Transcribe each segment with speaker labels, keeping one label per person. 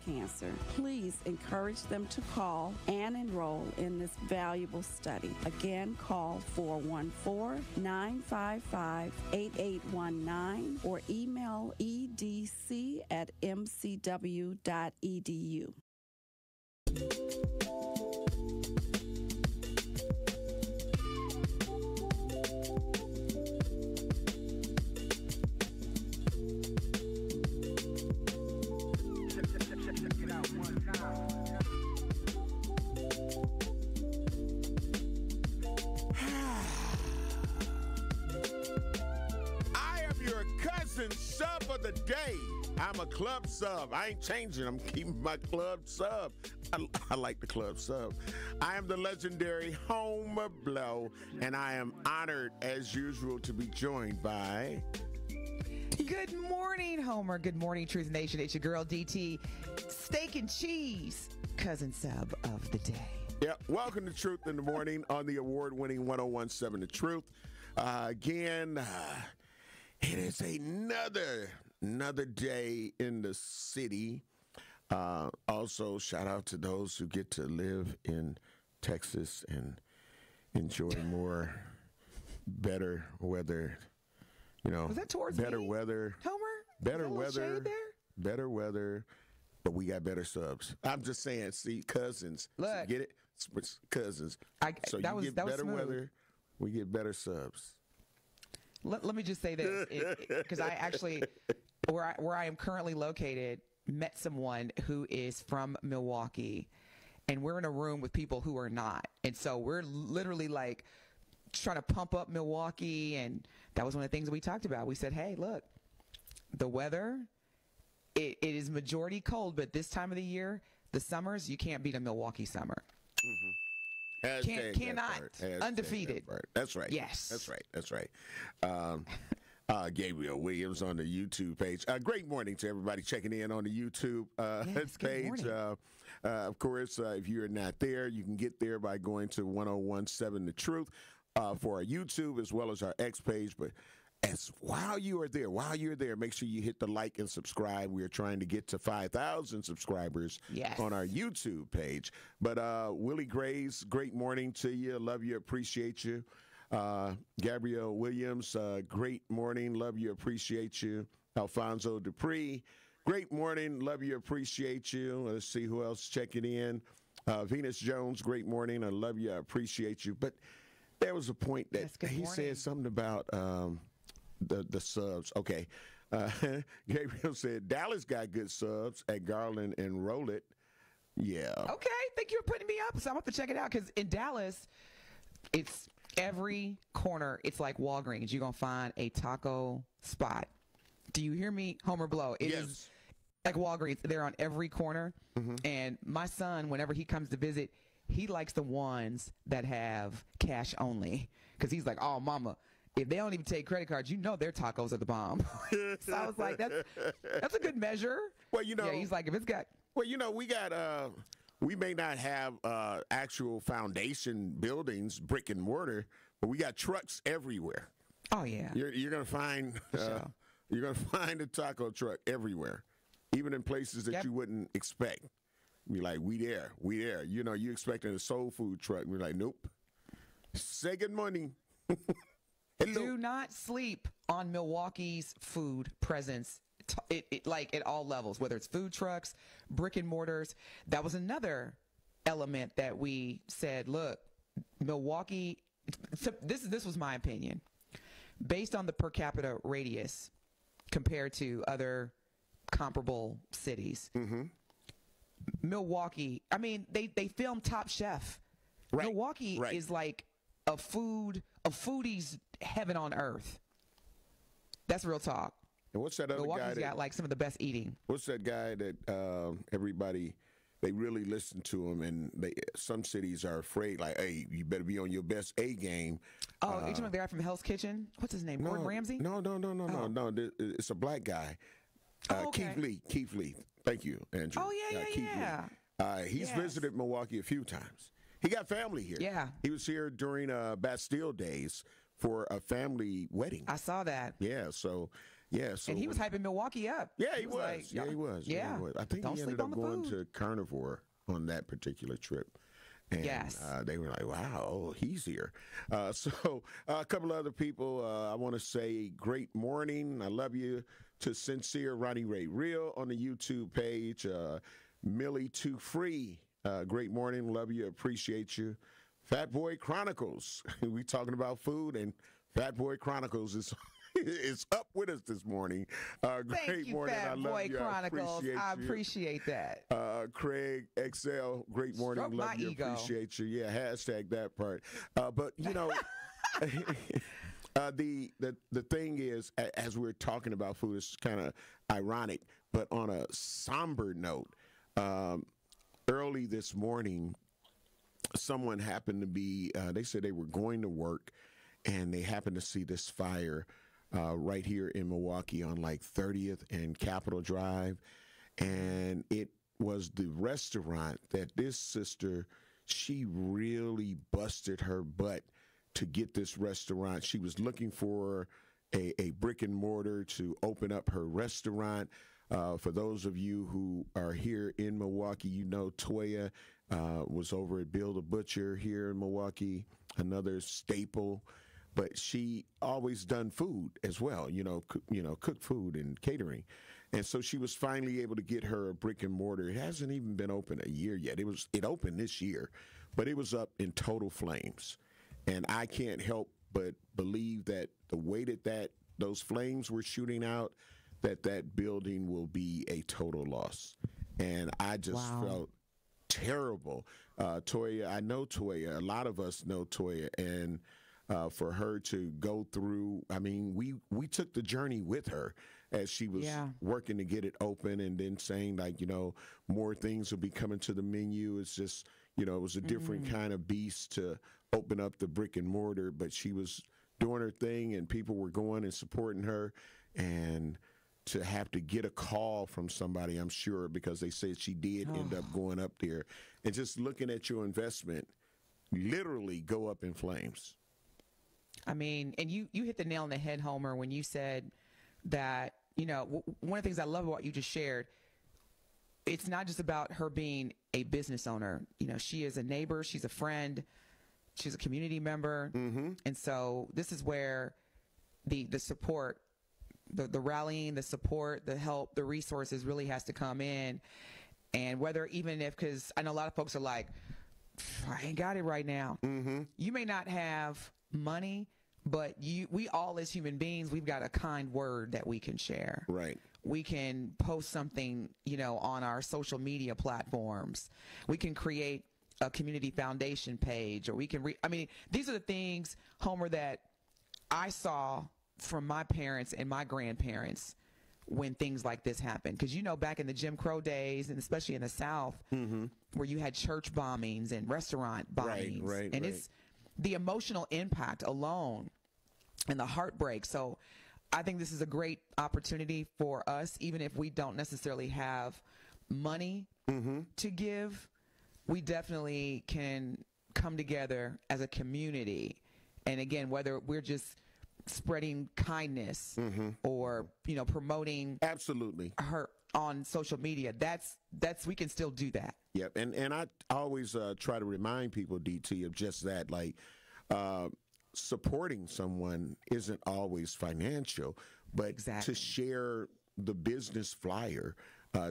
Speaker 1: cancer. Please encourage them to call and enroll in this valuable study. Again, call 414-955-8819 or email edc@mcw.edu.
Speaker 2: Sub of the day. I'm a club sub. I ain't changing. I'm keeping my club sub. I like the club sub. I am the legendary Homer Blow, and I am honored, as usual, to be joined by...
Speaker 3: Good morning, Homer. Good morning, Truth Nation. It's your girl, DT. Steak and cheese, cousin sub of the day.
Speaker 2: Yeah, welcome to Truth in the Morning on the award-winning 1017 The Truth. Again... It is another day in the city. Also, shout out to those who get to live in Texas and enjoy more better weather. You know,
Speaker 3: was that towards
Speaker 2: better
Speaker 3: me?
Speaker 2: Weather,
Speaker 3: Homer?
Speaker 2: better weather,
Speaker 3: there?
Speaker 2: better weather. But we got better subs. I'm just saying, see, cousins.
Speaker 3: Look,
Speaker 2: so get it? It's cousins. So
Speaker 3: that
Speaker 2: you
Speaker 3: was,
Speaker 2: get
Speaker 3: that was
Speaker 2: better
Speaker 3: smooth.
Speaker 2: weather, we get better subs.
Speaker 3: Let me just say this, because I actually, where I am currently located, met someone who is from Milwaukee, and we're in a room with people who are not. And so we're literally like trying to pump up Milwaukee, and that was one of the things we talked about. We said, hey, look, the weather, it is majority cold, but this time of the year, the summers, you can't beat a Milwaukee summer.
Speaker 2: Mm-hmm.
Speaker 3: Cannot. Undefeated.
Speaker 2: That That's right.
Speaker 3: Yes.
Speaker 2: That's right. Gabriel Williams on the YouTube page. Great morning to everybody checking in on the YouTube page. Of course, if you're not there, you can get there by going to 1017 The Truth for our YouTube as well as our X page. But while you're there, make sure you hit the like and subscribe. We are trying to get to 5,000 subscribers on our YouTube page. But Willie Grays, great morning to you. Love you, appreciate you. Gabrielle Williams, great morning. Love you, appreciate you. Alfonso Dupree, great morning. Love you, appreciate you. Let's see who else checking in. Venus Jones, great morning. I love you, I appreciate you. But there was a point that he said something about the subs. Okay. Gabriel said Dallas got good subs at Garland and Rowlett. Yeah.
Speaker 3: Okay. Thank you for putting me up. So I'm going to check it out, because in Dallas, it's every corner. It's like Walgreens. You're going to find a taco spot. Do you hear me, Homer Blow? It is like Walgreens. They're on every corner. Mm-hmm. And my son, whenever he comes to visit, he likes the ones that have cash only, because he's like, oh, mama, if they don't even take credit cards, you know their tacos are the bomb. So I was like, that's a good measure.
Speaker 2: Well, you know,
Speaker 3: yeah, he's like, if it's got.
Speaker 2: Well, you know, we may not have actual foundation buildings, brick and mortar, but we got trucks everywhere.
Speaker 3: Oh yeah,
Speaker 2: you're gonna find a taco truck everywhere, even in places that you wouldn't expect. Be like, we there. You know, you expecting a soul food truck. We're like, nope. Say good morning.
Speaker 3: Do not sleep on Milwaukee's food presence, like at all levels, whether it's food trucks, brick and mortars. That was another element that we said, look, Milwaukee, this was my opinion, based on the per capita radius compared to other comparable cities. Mm-hmm. Milwaukee, I mean, they filmed Top Chef. Right. Milwaukee is like a foodie's heaven on earth. That's real talk.
Speaker 2: And what's that other
Speaker 3: Milwaukee's
Speaker 2: guy
Speaker 3: got like some of the best eating?
Speaker 2: What's that guy that everybody, they really listen to him, and some cities are afraid, like, hey, you better be on your best A game.
Speaker 3: Oh, you're talking about the guy from Hell's Kitchen? What's his name? Gordon Ramsay?
Speaker 2: No. It's a black guy.
Speaker 3: Okay.
Speaker 2: Keith Lee. Thank you, Andrew.
Speaker 3: Oh, yeah.
Speaker 2: He's visited Milwaukee a few times. He got family here.
Speaker 3: Yeah.
Speaker 2: He was here during Bastille days for a family wedding.
Speaker 3: I saw that.
Speaker 2: Yeah, so Yeah, so
Speaker 3: and he was hyping Milwaukee up.
Speaker 2: Yeah, he was.
Speaker 3: Like,
Speaker 2: he was.
Speaker 3: Yeah,
Speaker 2: he was. I think
Speaker 3: don't
Speaker 2: he
Speaker 3: sleep
Speaker 2: ended
Speaker 3: on
Speaker 2: up
Speaker 3: the
Speaker 2: going
Speaker 3: food.
Speaker 2: to Carnivore on that particular trip. And
Speaker 3: Yes.
Speaker 2: they were like, wow, he's here. So a couple of other people, I want to say great morning. I love you to Sincere Ronnie Ray Real on the YouTube page. Millie Too Free, great morning. Love you. Appreciate you. Fat Boy Chronicles. We talking about food, and Fat Boy Chronicles is up with us this morning.
Speaker 3: Thank you,
Speaker 2: morning.
Speaker 3: Fat
Speaker 2: I love
Speaker 3: Boy
Speaker 2: you.
Speaker 3: Chronicles. I appreciate that.
Speaker 2: Craig XL, great morning.
Speaker 3: Stroke
Speaker 2: love
Speaker 3: my
Speaker 2: you.
Speaker 3: ego.
Speaker 2: Appreciate you. Yeah, hashtag that part. But you know, the thing is, as we're talking about food, it's kind of ironic. But on a somber note, early this morning, someone happened to be. They said they were going to work, and they happened to see this fire right here in Milwaukee on like 30th and Capitol Drive. And it was the restaurant that this sister, she really busted her butt to get this restaurant. She was looking for a brick and mortar to open up her restaurant. For those of you who are here in Milwaukee, you know Toya was over at Bill the Butcher here in Milwaukee, another staple. But she always done food as well, cook food and catering. And so she was finally able to get her a brick and mortar. It hasn't even been open a year yet. It opened this year, but it was up in total flames. And I can't help but believe that the way that those flames were shooting out, that building will be a total loss. And I just felt terrible. Toya, I know Toya. A lot of us know Toya. And for her to go through, I mean, we took the journey with her as she was working to get it open, and then saying like, more things will be coming to the menu. It's just, it was a different kind of beast to open up the brick and mortar, but she was doing her thing and people were going and supporting her. And to have to get a call from somebody, I'm sure, because they said she did end up going up there, and just looking at your investment literally go up in flames.
Speaker 3: I mean, and you hit the nail on the head, Homer, when you said that, one of the things I love about what you just shared, it's not just about her being a business owner. She is a neighbor, she's a friend, she's a community member. Mm-hmm. And so this is where the support, the rallying, the support, the help, the resources really has to come in. And because I know a lot of folks are like, I ain't got it right now. Mm-hmm. You may not have money, but we all as human beings, we've got a kind word that we can share. Right. We can post something, on our social media platforms. We can create a community foundation page, or we can these are the things, Homer, that I saw from my parents and my grandparents when things like this happened. Because, back in the Jim Crow days, and especially in the South, where you had church bombings and restaurant bombings. Right. And it's the emotional impact alone and the heartbreak. So I think this is a great opportunity for us, even if we don't necessarily have money to give. We definitely can come together as a community. And again, whether we're just spreading kindness or, promoting
Speaker 2: absolutely
Speaker 3: her on social media, that's we can still do that.
Speaker 2: Yep. And I always try to remind people, DT, of just that, like, supporting someone isn't always financial, but to share the business flyer,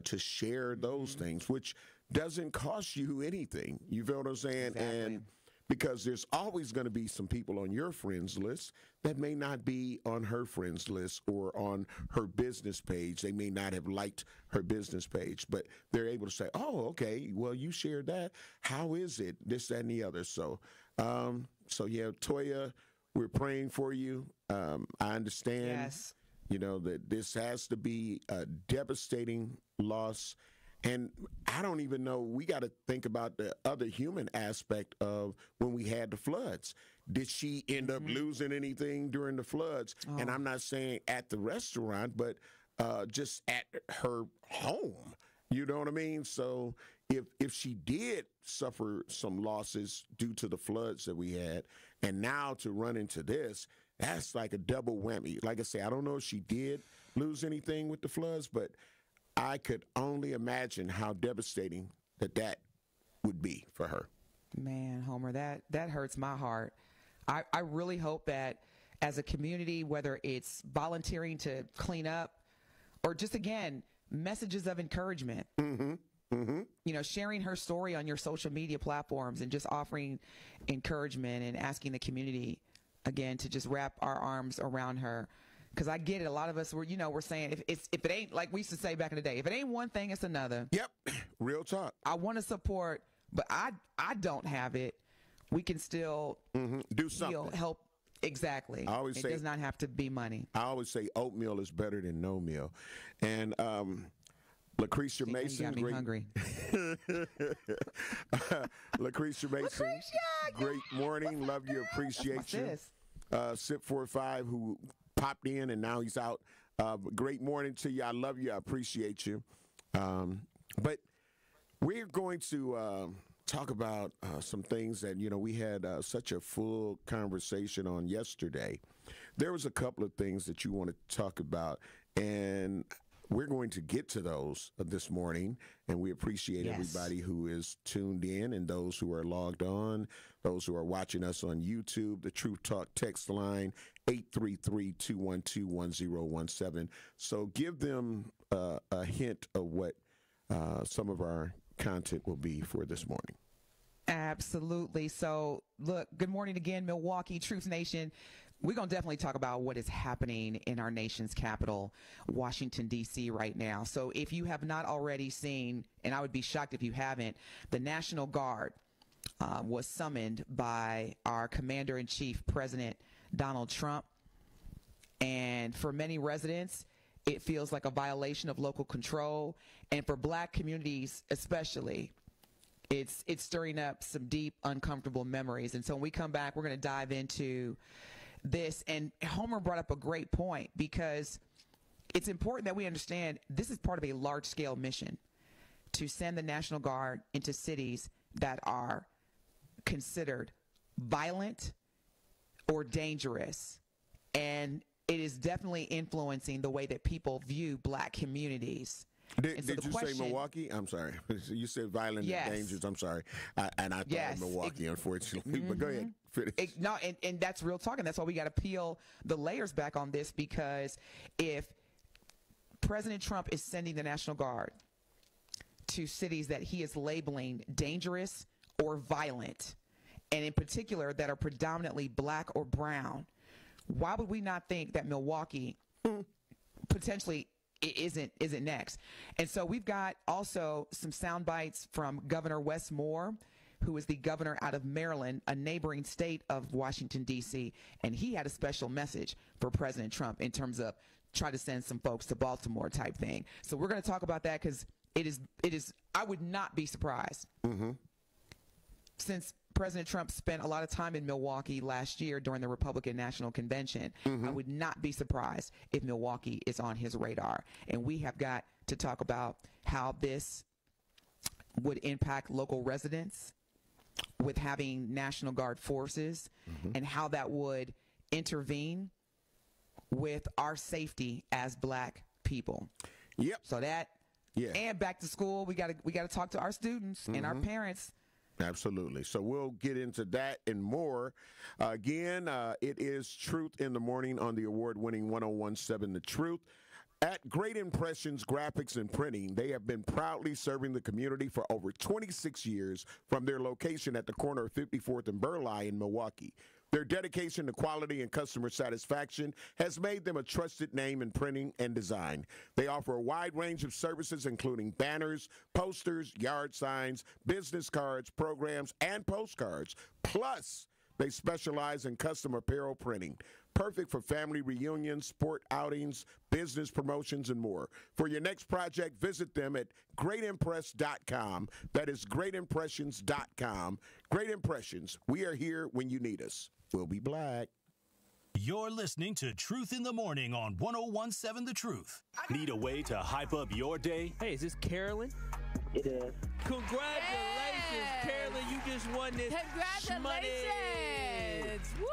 Speaker 2: to share those things, which doesn't cost you anything. You feel what I'm saying? Exactly. And because there's always going to be some people on your friends list that may not be on her friends list or on her business page. They may not have liked her business page, but they're able to say, oh, okay, well, you shared that. How is it? This, that, and the other. So, yeah, Toya, we're praying for you. I understand, that this has to be a devastating loss. And I don't even know, we got to think about the other human aspect of when we had the floods. Did she end up losing anything during the floods? Oh. And I'm not saying at the restaurant, but just at her home. You know what I mean? So if she did suffer some losses due to the floods that we had, and now to run into this, that's like a double whammy. Like I say, I don't know if she did lose anything with the floods, but I could only imagine how devastating that would be for her.
Speaker 3: Man, Homer, that hurts my heart. I really hope that as a community, whether it's volunteering to clean up or just, again, messages of encouragement, sharing her story on your social media platforms and just offering encouragement and asking the community, again, to just wrap our arms around her. Because I get it. A lot of us we're saying if it ain't, like we used to say back in the day, if it ain't one thing, it's another.
Speaker 2: Yep. Real talk.
Speaker 3: I want to support, but I don't have it. We can still
Speaker 2: do something.
Speaker 3: Help. Exactly. It does not have to be money.
Speaker 2: I always say oatmeal is better than no meal. And Lucretia Mason,
Speaker 3: got me hungry.
Speaker 2: Lucretia Mason, great morning. Love you, appreciate you. Sip 45, who popped in and now he's out. Great morning to you. I love you. I appreciate you. But we're going to talk about some things that, we had such a full conversation on yesterday. There was a couple of things that you want to talk about, and we're going to get to those this morning, and we appreciate everybody who is tuned in and those who are logged on, those who are watching us on YouTube, the Truth Talk text line, 833-212-1017. So give them a hint of what some of our content will be for this morning.
Speaker 3: Absolutely. So, look, good morning again, Milwaukee, Truth Nation. We're going to definitely talk about what is happening in our nation's capital, Washington, D.C. right now. So if you have not already seen, and I would be shocked if you haven't, the National Guard was summoned by our Commander-in-Chief, President Donald Trump. And for many residents, it feels like a violation of local control. And for Black communities especially, it's stirring up some deep, uncomfortable memories. And so when we come back, we're going to dive into this. And Homer brought up a great point, because it's important that we understand this is part of a large-scale mission to send the National Guard into cities that are considered violent or dangerous. And it is definitely influencing the way that people view Black communities.
Speaker 2: Did you say Milwaukee? I'm sorry. You said violent and dangerous. I'm sorry. I thought Milwaukee, unfortunately. But go ahead.
Speaker 3: And that's real talk. And that's why we got to peel the layers back on this, because if President Trump is sending the National Guard to cities that he is labeling dangerous or violent, and in particular that are predominantly Black or brown, why would we not think that Milwaukee potentially isn't next? And so we've got also some sound bites from Governor Wes Moore, who is the governor out of Maryland, a neighboring state of Washington, D.C., and he had a special message for President Trump in terms of try to send some folks to Baltimore type thing. So we're going to talk about that, because it is I would not be surprised, since President Trump spent a lot of time in Milwaukee last year during the Republican National Convention. I would not be surprised if Milwaukee is on his radar. And we have got to talk about how this would impact local residents with having National Guard forces, and how that would intervene with our safety as Black people.
Speaker 2: Yep.
Speaker 3: So that, and back to school, we got to talk to our students and our parents.
Speaker 2: Absolutely. So we'll get into that and more. Again, it is Truth in the Morning on the award-winning 1017 The Truth. At Great Impressions Graphics and Printing, they have been proudly serving the community for over 26 years from their location at the corner of 54th and Burleigh in Milwaukee. Their dedication to quality and customer satisfaction has made them a trusted name in printing and design. They offer a wide range of services, including banners, posters, yard signs, business cards, programs, and postcards. Plus, they specialize in custom apparel printing, perfect for family reunions, sport outings, business promotions, and more. For your next project, visit them at greatimpress.com. That is greatimpressions.com. Great Impressions. We are here when you need us. We'll be Black.
Speaker 4: You're listening to Truth in the Morning on 1017 The Truth. Need a way to hype up your day?
Speaker 5: Hey, is this Carolyn?
Speaker 6: It is.
Speaker 5: Congratulations, Carolyn. You just won this
Speaker 7: Congratulations.
Speaker 5: money.
Speaker 7: Woo!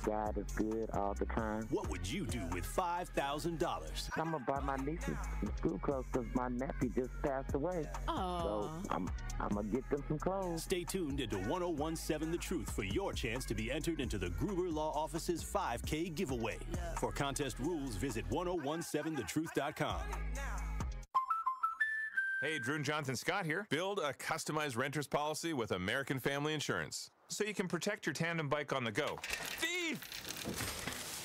Speaker 5: God is good all the time.
Speaker 4: What would you do with $5,000?
Speaker 5: I'm going to buy my nieces some school clothes because my nephew just passed away.
Speaker 6: Aww.
Speaker 5: So I'm going to get them some clothes.
Speaker 4: Stay tuned into 1017 The Truth for your chance to be entered into the Gruber Law Office's 5K giveaway. For contest rules, visit 1017thetruth.com.
Speaker 7: Hey, Drew and Jonathan Scott here. Build a customized renter's policy with American Family Insurance so you can protect your tandem bike on the go. Thief!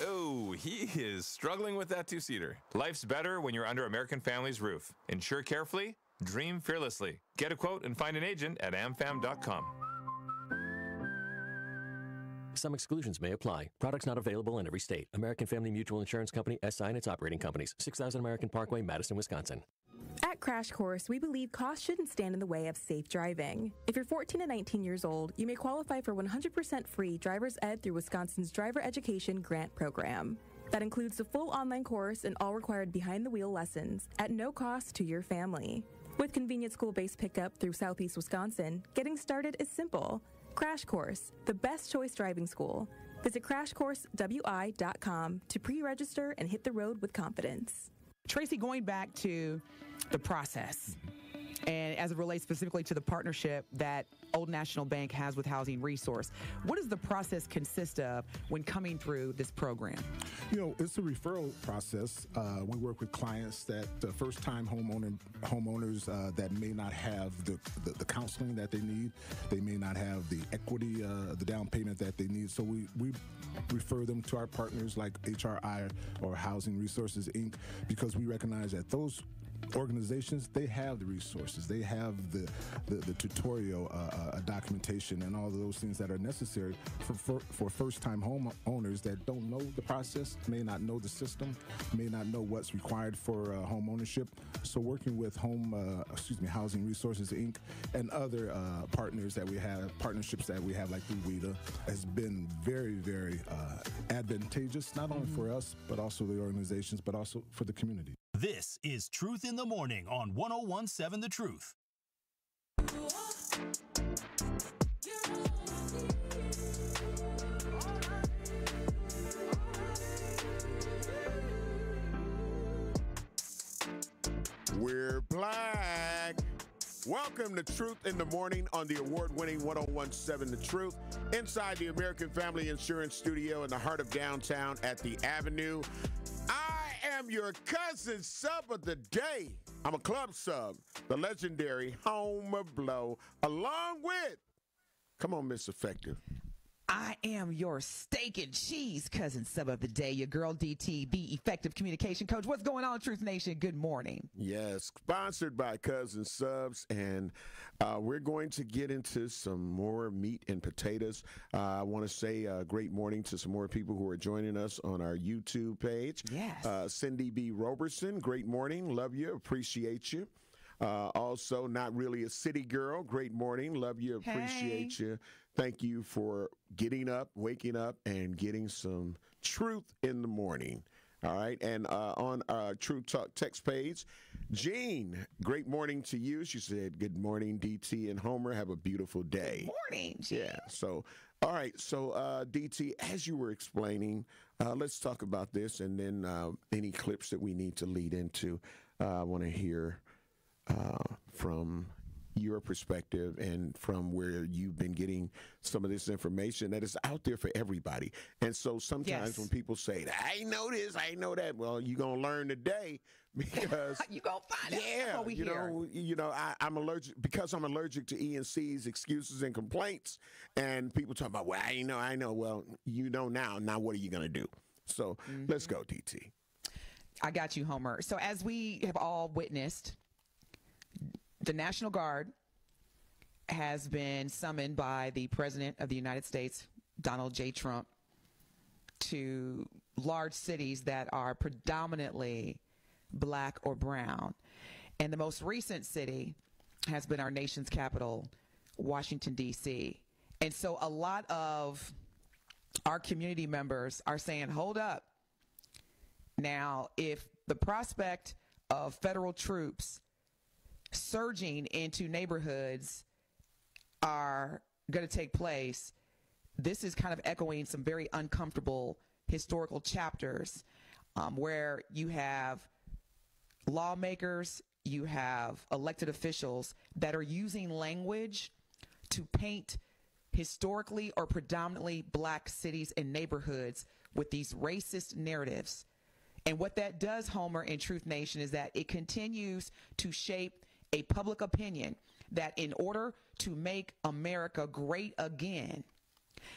Speaker 7: Oh, he is struggling with that two-seater. Life's better when you're under American Family's roof. Insure carefully, dream fearlessly. Get a quote and find an agent at amfam.com.
Speaker 8: Some exclusions may apply. Products not available in every state. American Family Mutual Insurance Company, SI and its operating companies. 6000 American Parkway, Madison, Wisconsin.
Speaker 9: At Crash Course, we believe cost shouldn't stand in the way of safe driving. If you're 14 to 19 years old, you may qualify for 100% free driver's ed through Wisconsin's Driver Education Grant Program. That includes the full online course and all required behind-the-wheel lessons at no cost to your family. With convenient school-based pickup through Southeast Wisconsin, getting started is simple. Crash Course, the best choice driving school. Visit crashcoursewi.com to pre-register and hit the road with confidence.
Speaker 3: Tracy, going back to the process, and as it relates specifically to the partnership that Old National Bank has with Housing Resource, what does the process consist of when coming through this program?
Speaker 10: It's a referral process. We work with clients that first-time homeowners that may not have the counseling that they need. They may not have the equity, the down payment that they need. So we refer them to our partners like HRI or Housing Resources, Inc., because we recognize that those organizations, they have the resources, they have the tutorial documentation and all of those things that are necessary for first-time homeowners that don't know the process, may not know the system, may not know what's required for home ownership. So working with Housing Resources, Inc. and other partnerships that we have like through WIDA has been very, very advantageous, not only for us, but also the organizations, but also for the community.
Speaker 4: This is Truth in the Morning on 1017 The Truth.
Speaker 2: We're black. Welcome to Truth in the Morning on the award-winning 1017 The Truth, inside the American Family Insurance Studio in the heart of downtown at the Avenue. I am your cousin sub of the day. I'm a club sub, the legendary Homer Blow, along with, come on, Miss Effective.
Speaker 3: I am your steak and cheese cousin sub of the day, your girl DT, the effective communication coach. What's going on, Truth Nation? Good morning.
Speaker 2: Yes, sponsored by Cousin Subs, and we're going to get into some more meat and potatoes. I want to say great morning to some more people who are joining us on our YouTube page.
Speaker 3: Yes.
Speaker 2: Cindy B. Roberson, great morning. Love you. Appreciate you. Also, not really a city girl. Great morning. Love you. Appreciate you. Thank you for getting up, waking up, and getting some truth in the morning. All right. And on our Truth Talk text page, Jean, great morning to you. She said, good morning, DT and Homer. Have a beautiful day.
Speaker 3: Good morning, Jean.
Speaker 2: Yeah. So, all right. So, DT, as you were explaining, let's talk about this, and then any clips that we need to lead into. I want to hear from your perspective and from where you've been getting some of this information that is out there for everybody. And so sometimes when people say, I know this, I know that, well, you're going to learn today because
Speaker 3: you're going to find out.
Speaker 2: Yeah,
Speaker 3: what we hear.
Speaker 2: I'm allergic because I'm allergic to ENC's excuses and complaints. And people talk about, well, I know. Well, you know now. Now what are you going to do? So let's go, DT.
Speaker 3: I got you, Homer. So as we have all witnessed, the National Guard has been summoned by the President of the United States, Donald J. Trump, to large cities that are predominantly black or brown. And the most recent city has been our nation's capital, Washington, D.C. And so a lot of our community members are saying, hold up. Now, if the prospect of federal troops surging into neighborhoods are going to take place, this is kind of echoing some very uncomfortable historical chapters where you have lawmakers, you have elected officials that are using language to paint historically or predominantly black cities and neighborhoods with these racist narratives. And what that does, Homer and Truth Nation, is that it continues to shape a public opinion that in order to make America great again,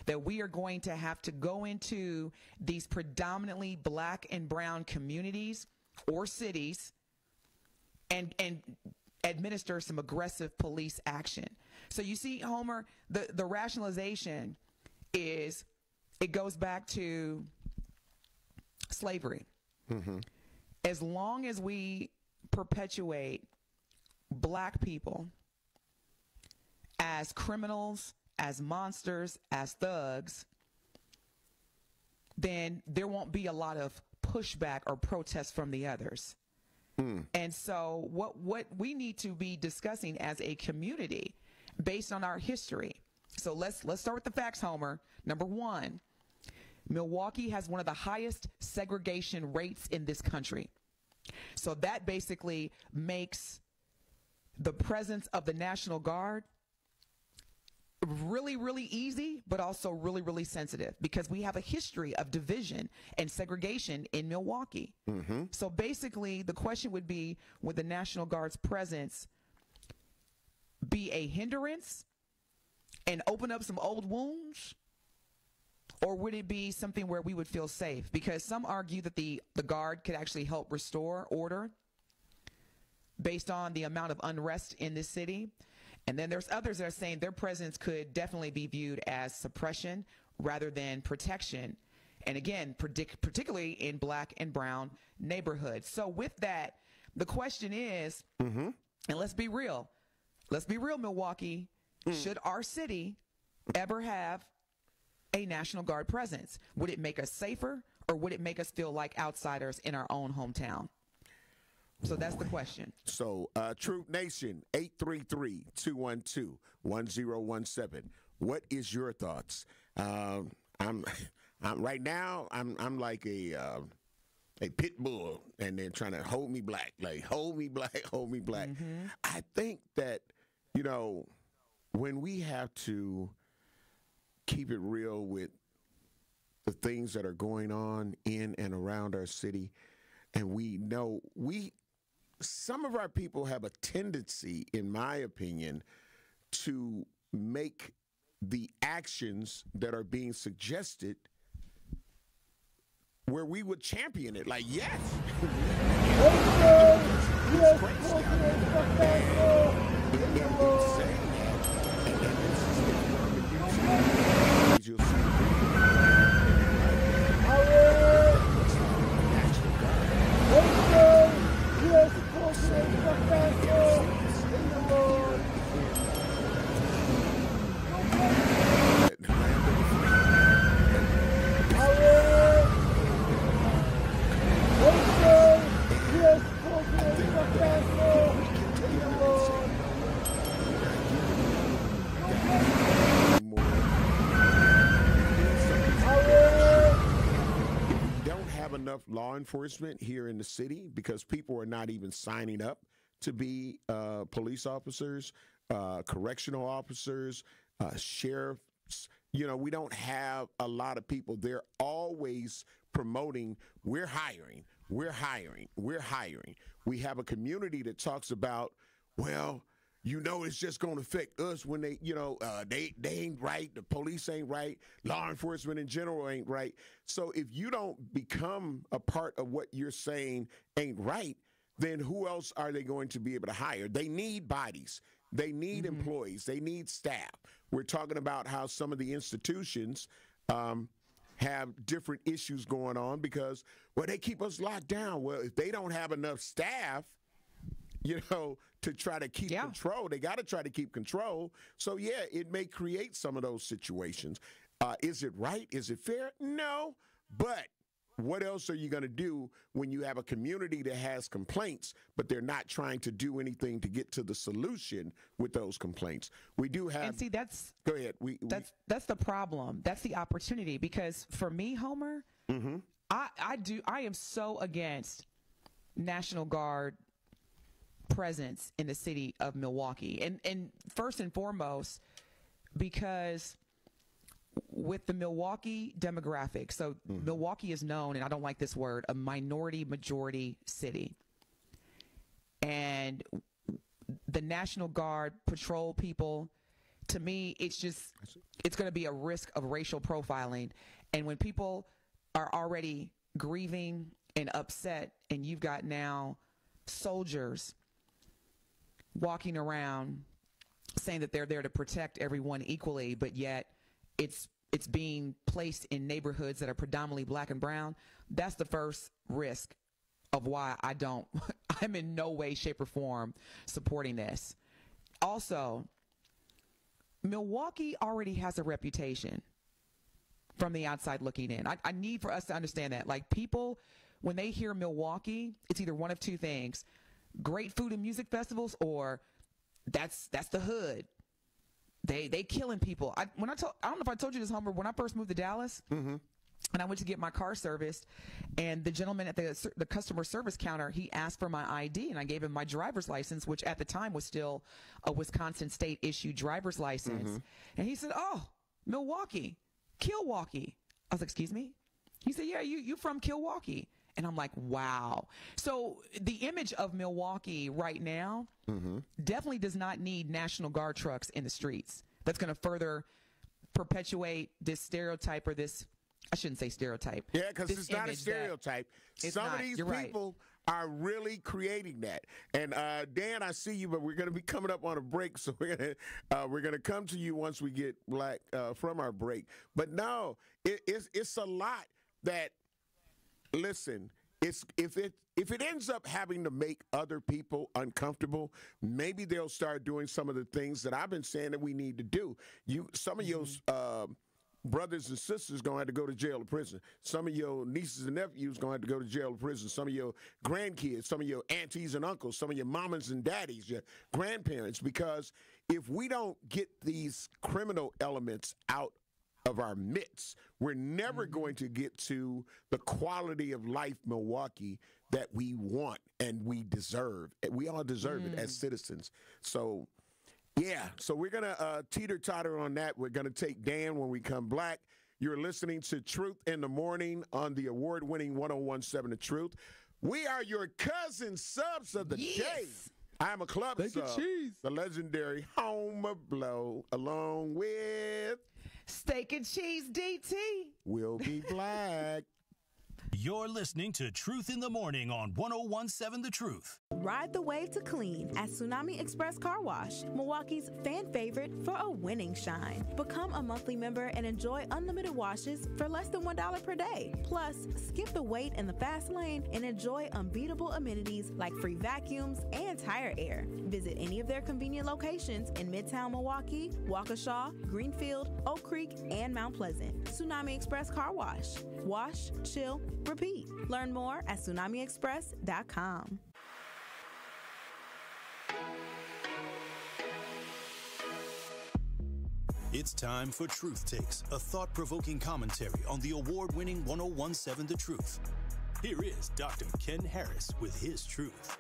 Speaker 3: that we are going to have to go into these predominantly black and brown communities or cities and administer some aggressive police action. So you see, Homer, the rationalization is, it goes back to slavery. Mm-hmm. As long as we perpetuate black people as criminals, as monsters, as thugs, then there won't be a lot of pushback or protest from the others. And so what we need to be discussing as a community based on our history. So let's start with the facts, Homer. Number one, Milwaukee has one of the highest segregation rates in this country. So that basically makes the presence of the National Guard really, really easy, but also really, really sensitive, because we have a history of division and segregation in Milwaukee. Mm-hmm. So basically, the question would be, would the National Guard's presence be a hindrance and open up some old wounds? Or would it be something where we would feel safe? Because some argue that the Guard could actually help restore order based on the amount of unrest in this city. And then there's others that are saying their presence could definitely be viewed as suppression rather than protection. And again, particularly in black and brown neighborhoods. So with that, the question is, and let's be real, Milwaukee, should our city ever have a National Guard presence? Would it make us safer, or would it make us feel like outsiders in our own hometown? So that's the question. So,
Speaker 2: Truth Nation, 833-212-1017. What is your thoughts? I'm right now. I'm like a pit bull, and they're trying to hold me black. Like, hold me black, hold me black. Mm-hmm. I think that, when we have to keep it real with the things that are going on in and around our city, and we know some of our people have a tendency, in my opinion, to make the actions that are being suggested where we would champion it. Like, yes. Law enforcement here in the city, because people are not even signing up to be police officers, correctional officers, sheriffs. We don't have a lot of people. They're always promoting, we're hiring, we're hiring, we're hiring. We have a community that talks about, well, it's just going to affect us when they ain't right. The police ain't right. Law enforcement in general ain't right. So if you don't become a part of what you're saying ain't right, then who else are they going to be able to hire? They need bodies. They need employees. They need staff. We're talking about how some of the institutions have different issues going on because, they keep us locked down. Well, if they don't have enough staff, to try to keep control. They got to try to keep control. So, it may create some of those situations. Is it right? Is it fair? No. But what else are you going to do when you have a community that has complaints, but they're not trying to do anything to get to the solution with those complaints? We do have.
Speaker 3: And see, that's
Speaker 2: go ahead.
Speaker 3: That's the problem. That's the opportunity. Because for me, Homer, I am so against National Guard presence in the city of Milwaukee, and first and foremost, because with the Milwaukee demographic, so Milwaukee is known, and I don't like this word, a minority majority city. And the National Guard patrol people, to me, it's going to be a risk of racial profiling. And when people are already grieving and upset, and you've got now soldiers walking around saying that they're there to protect everyone equally, but yet it's being placed in neighborhoods that are predominantly black and brown, that's the first risk of why I'm in no way, shape, or form supporting this. Also, Milwaukee already has a reputation from the outside looking in. I need for us to understand that. Like, people, when they hear Milwaukee, it's either one of two things: great food and music festivals, or that's the hood. They killing people. I don't know if I told you this, Homer. When I first moved to Dallas, and I went to get my car serviced, and the gentleman at the customer service counter, he asked for my ID, and I gave him my driver's license, which at the time was still a Wisconsin state issued driver's license. And he said, "Oh, Milwaukee, Milwaukee." I was like, "Excuse me?" He said, "Yeah, you from Milwaukee." And I'm like, wow. So the image of Milwaukee right now definitely does not need National Guard trucks in the streets. That's going to further perpetuate this stereotype, or this, I shouldn't say stereotype.
Speaker 2: Yeah, because it's not a stereotype. Some of these people are really creating that. And Dan, I see you, but we're going to be coming up on a break, so we're gonna come to you once we get from our break. But no, it's a lot that. Listen, if it ends up having to make other people uncomfortable, maybe they'll start doing some of the things that I've been saying that we need to do. Some of your brothers and sisters going to have to go to jail or prison. Some of your nieces and nephews going to have to go to jail or prison. Some of your grandkids, some of your aunties and uncles, some of your mamas and daddies, your grandparents. Because if we don't get these criminal elements out of our midst, we're never going to get to the quality of life, Milwaukee, that we want and we deserve. We all deserve it as citizens. So, yeah. So we're going to teeter-totter on that. We're going to take Dan when we come back. You're listening to Truth in the Morning on the award-winning 101.7 The Truth. We are your cousin subs of the day. I'm a club sub, the legendary Homer Blow, along with
Speaker 3: Steak and Cheese DT.
Speaker 2: Will Be Black.
Speaker 4: You're listening to Truth in the Morning on 101.7 The Truth.
Speaker 9: Ride the wave to clean at Tsunami Express Car Wash, Milwaukee's fan favorite for a winning shine. Become a monthly member and enjoy unlimited washes for less than $1 per day. Plus, skip the wait in the fast lane and enjoy unbeatable amenities like free vacuums and tire air. Visit any of their convenient locations in Midtown Milwaukee, Waukesha, Greenfield, Oak Creek, and Mount Pleasant. Tsunami Express Car Wash. Wash, chill, repeat. Learn more at tsunamiexpress.com.
Speaker 4: It's time for Truth Takes, a thought-provoking commentary on the award-winning 101.7 The Truth. Here is Dr. Ken Harris with his truth.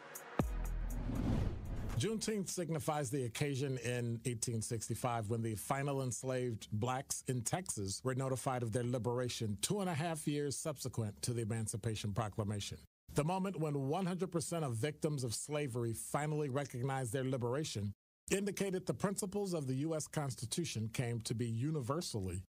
Speaker 10: Juneteenth signifies the occasion in 1865 when the final enslaved blacks in Texas were notified of their liberation 2.5 years subsequent to the Emancipation Proclamation. The moment when 100% of victims of slavery finally recognized their liberation indicated the principles of the U.S. Constitution came to be universally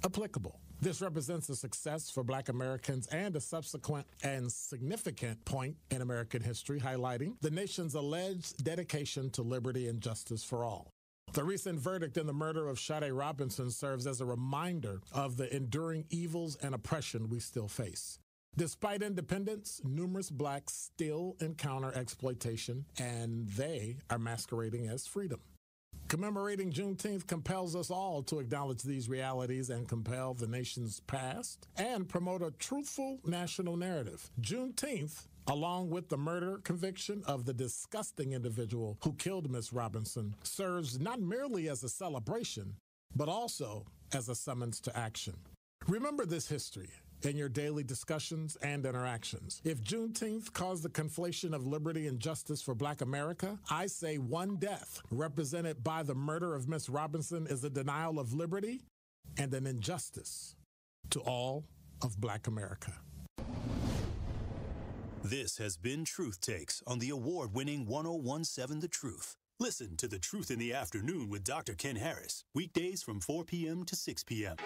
Speaker 10: applicable. This represents a success for Black Americans and a subsequent and significant point in American history, highlighting the nation's alleged dedication to liberty and justice for all. The recent verdict in the murder of Sade Robinson serves as a reminder of the enduring evils and oppression we still face. Despite independence, numerous blacks still encounter exploitation, and they are masquerading as freedom.
Speaker 6: Commemorating Juneteenth compels us all to acknowledge these realities and compel the nation's past and promote a truthful national narrative. Juneteenth, along with the murder conviction of the disgusting individual who killed Miss Robinson, serves not merely as a celebration, but also as a summons to action. Remember this history in your daily discussions and interactions. If Juneteenth caused the conflation of liberty and justice for Black America, I say one death represented by the murder of Miss Robinson is a denial of liberty and an injustice to all of Black America.
Speaker 4: This has been Truth Takes on the award-winning 1017 The Truth. Listen to The Truth in the Afternoon with Dr. Ken Harris, weekdays from 4 p.m. to 6 p.m.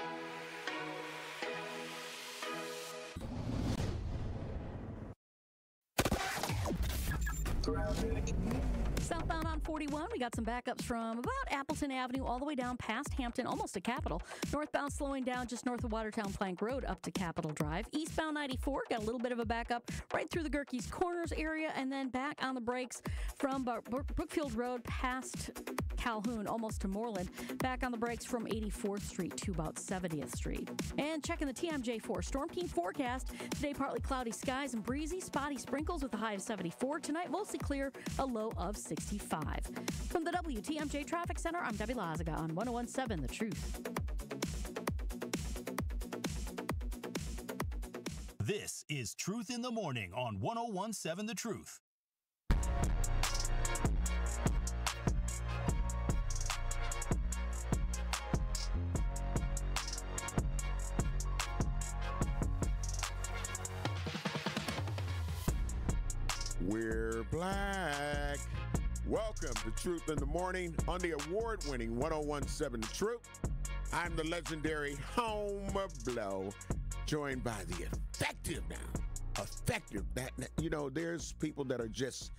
Speaker 11: Southbound on 41, we got some backups from about Appleton Avenue all the way down past Hampton, almost to Capitol. Northbound slowing down just north of Watertown Plank Road up to Capitol Drive. Eastbound 94, got a little bit of a backup right through the Gerke's Corners area, and then back on the brakes from Brookfield Road past Calhoun, almost to Moreland. Back on the brakes from 84th Street to about 70th Street. And checking the TMJ4 Storm King forecast. Today, partly cloudy skies and breezy, spotty sprinkles with a high of 74. Tonight, mostly clear, a low of 65. From the WTMJ Traffic Center, I'm Debbie Lazaga on 1017 The Truth.
Speaker 4: This is Truth in the Morning on 1017 The Truth.
Speaker 2: We're Black. Welcome to Truth in the Morning on the award-winning 1017 The Truth. I'm the legendary Home Blow, joined by the effective now. Effective. There's people that are just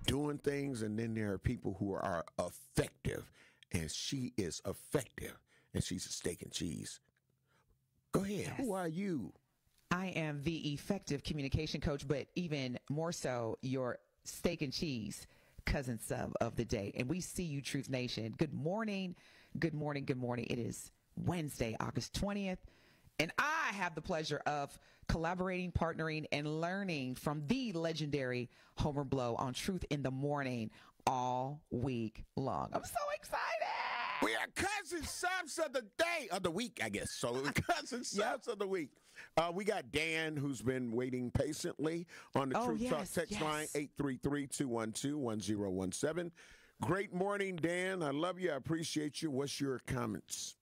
Speaker 2: doing things, and then there are people who are effective. And she is effective, and she's a steak and cheese. Go ahead. Yes. Who are you?
Speaker 3: I am the effective communication coach, but even more so, your steak and cheese cousin sub of the day. And we see you, Truth Nation. Good morning. Good morning. Good morning. It is Wednesday, August 20th. And I have the pleasure of collaborating, partnering, and learning from the legendary Homer Blow on Truth in the Morning all week long. I'm so excited.
Speaker 2: We are cousin subs of the day, of the week, I guess. So cousin subs of the week. We got Dan, who's been waiting patiently on the Truth Talk text line, 833-212-1017. Great morning, Dan. I love you. I appreciate you. What's your comments?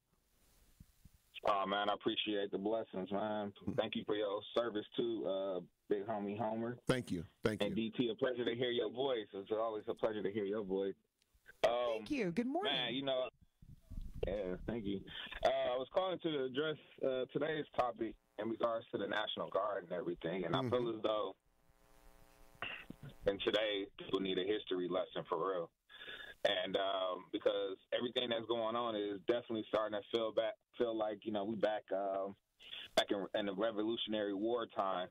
Speaker 12: Oh, man, I appreciate the blessings, man. Thank you for your service, too, big homie Homer.
Speaker 2: Thank you. Thank you.
Speaker 12: And DT, a pleasure to hear your voice. It's always a pleasure to hear your voice.
Speaker 3: Thank you. Good morning.
Speaker 12: Man, yeah, thank you. I was calling to address today's topic in regards to the National Guard and everything, and I feel as though and today people need a history lesson for real. And because everything that's going on is definitely starting to feel like, we back in the Revolutionary War time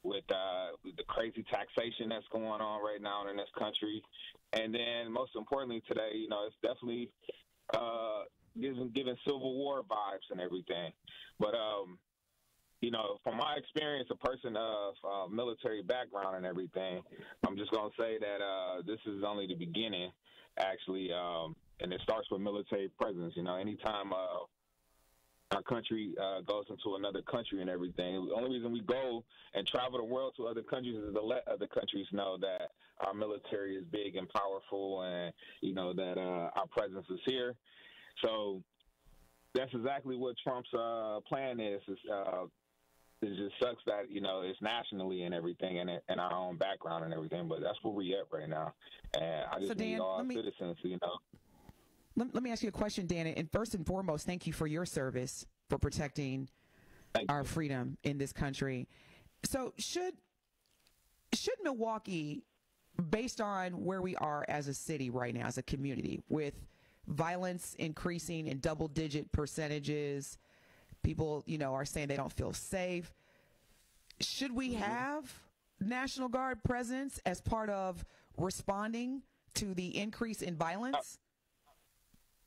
Speaker 12: with the crazy taxation that's going on right now in this country. And then most importantly today, it's definitely giving Civil War vibes and everything. But, from my experience, a person of military background and everything, I'm just going to say that this is only the beginning, actually, and it starts with military presence. Anytime our country goes into another country and everything, the only reason we go and travel the world to other countries is to let other countries know that our military is big and powerful and, that our presence is here. So that's exactly what Trump's plan is. It just sucks that, it's nationally and everything and our own background and everything, but that's where we at right now. And I just need all citizens,
Speaker 3: Let me ask you a question, Dan. And first and foremost, thank you for your service for protecting our freedom in this country. So should Milwaukee, based on where we are as a city right now, as a community, with violence increasing in double-digit percentages, people, are saying they don't feel safe, should we have National Guard presence as part of responding to the increase in violence?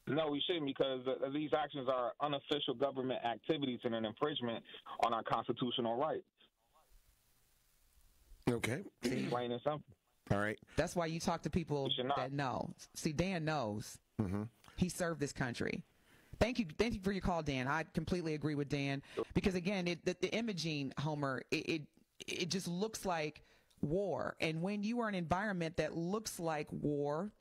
Speaker 12: No, we shouldn't, because these actions are unofficial government activities and an infringement on our constitutional rights.
Speaker 2: Okay.
Speaker 12: Plain and simple.
Speaker 2: All right.
Speaker 3: That's why you talk to people that know. See, Dan knows.
Speaker 2: Mm-hmm.
Speaker 3: He served this country. Thank you for your call, Dan. I completely agree with Dan, because again, the imaging, Homer, it just looks like war. And when you are in an environment that looks like war,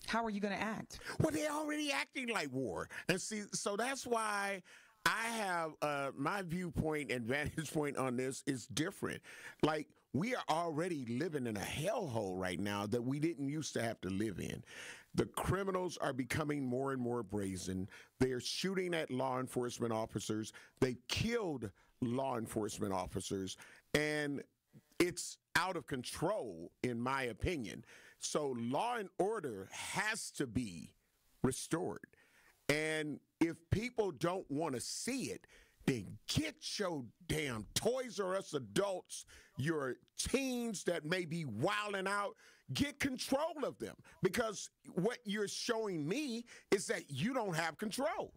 Speaker 3: how are you going to act?
Speaker 2: Well, they're already acting like war. And see, so that's why I have my viewpoint and vantage point on this is different. Like, we are already living in a hellhole right now that we didn't used to have to live in. The criminals are becoming more and more brazen. They're shooting at law enforcement officers. They've killed law enforcement officers. And it's out of control, in my opinion. So law and order has to be restored. And if people don't want to see it, then get your damn Toys R Us adults, your teens that may be wilding out, get control of them. Because what you're showing me is that you don't have control.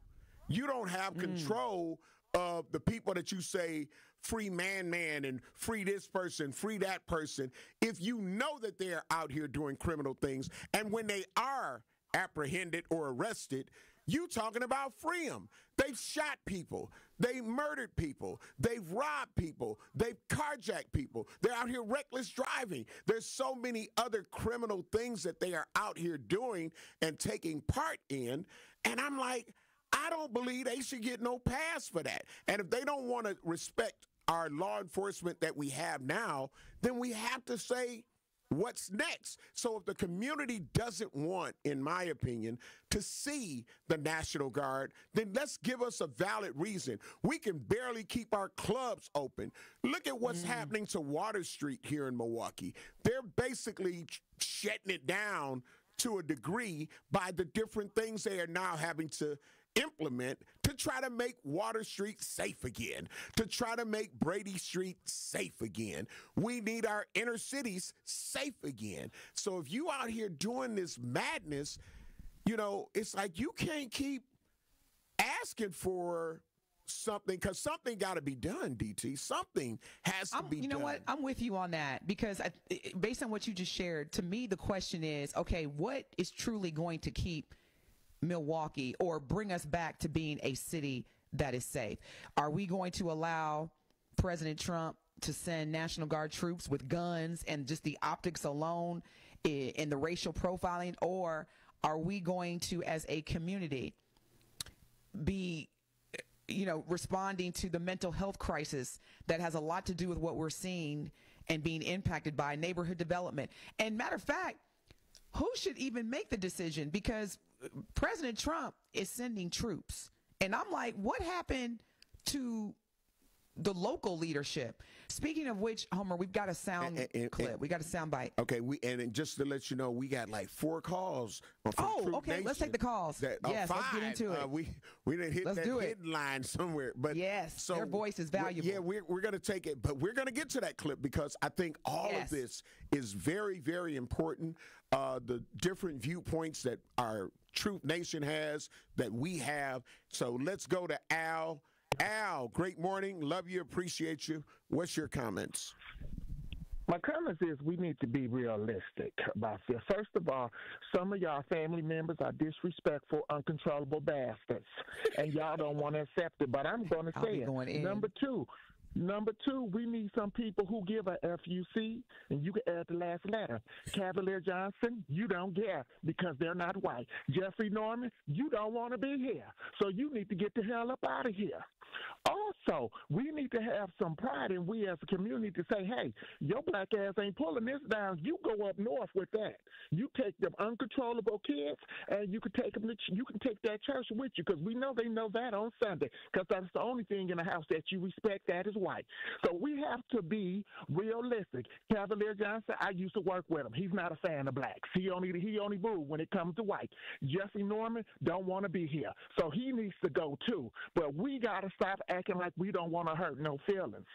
Speaker 2: You don't have control of the people that you say, free man and free this person, free that person. If you know that they're out here doing criminal things, and when they are apprehended or arrested, you talking about free them. They've shot people. They murdered people. They've robbed people. They've carjacked people. They're out here reckless driving. There's so many other criminal things that they are out here doing and taking part in. And I'm like, I don't believe they should get no pass for that. And if they don't want to respect our law enforcement that we have now, then we have to say, what's next? So if the community doesn't want, in my opinion, to see the National Guard, then let's give us a valid reason. We can barely keep our clubs open. Look at what's happening to Water Street here in Milwaukee. They're basically shutting it down to a degree by the different things they are now having to implement to try to make Water Street safe again, to try to make Brady Street safe again. We need our inner cities safe again. So if you out here doing this madness, you know, it's like you can't keep asking for something, because something got to be done, DT. Something has to be done.
Speaker 3: You know what? I'm with you on that, because based on what you just shared, to me, the question is, okay, what is truly going to keep Milwaukee or bring us back to being a city that is safe? Are we going to allow President Trump to send National Guard troops with guns and just the optics alone in the racial profiling? Or are we going to, as a community, be, you know, responding to the mental health crisis that has a lot to do with what we're seeing and being impacted by neighborhood development? And matter of fact, who should even make the decision? Because President Trump is sending troops. And I'm like, what happened to the local leadership? Speaking of which, Homer, we've got a sound clip. We got a sound bite.
Speaker 2: Okay, and just to let you know, we got like 4 calls.
Speaker 3: Okay, let's take the calls. Yes, 5, let's get into it.
Speaker 2: We didn't hit that hidden line somewhere. But
Speaker 3: yes, so their voice is valuable.
Speaker 2: We're going to take it, but we're going to get to that clip because I think all of this is very, very important. The different viewpoints that our Truth Nation has, that we have. So let's go to Al. Al, great morning. Love you. Appreciate you. What's your comments?
Speaker 13: My comments is we need to be realistic about this. First of all, some of y'all family members are disrespectful, uncontrollable bastards, and y'all don't want to accept it, but I'm going to say it. Number two, we need some people who give a FUC, and you can add the last letter. Cavalier Johnson, you don't care because they're not white. Jeffrey Norman, you don't want to be here, so you need to get the hell up out of here. Also, we need to have some pride in we as a community to say, hey, your black ass ain't pulling this down. You go up north with that. You take them uncontrollable kids, and you can take them. You can take that church with you, because we know they know that on Sunday, because that's the only thing in the house that you respect that as white. So we have to be realistic. Cavalier Johnson, I used to work with him. He's not a fan of blacks. He only boo when it comes to white. Jesse Norman don't want to be here. So he needs to go too. But we got to stop acting like we don't want to hurt no feelings.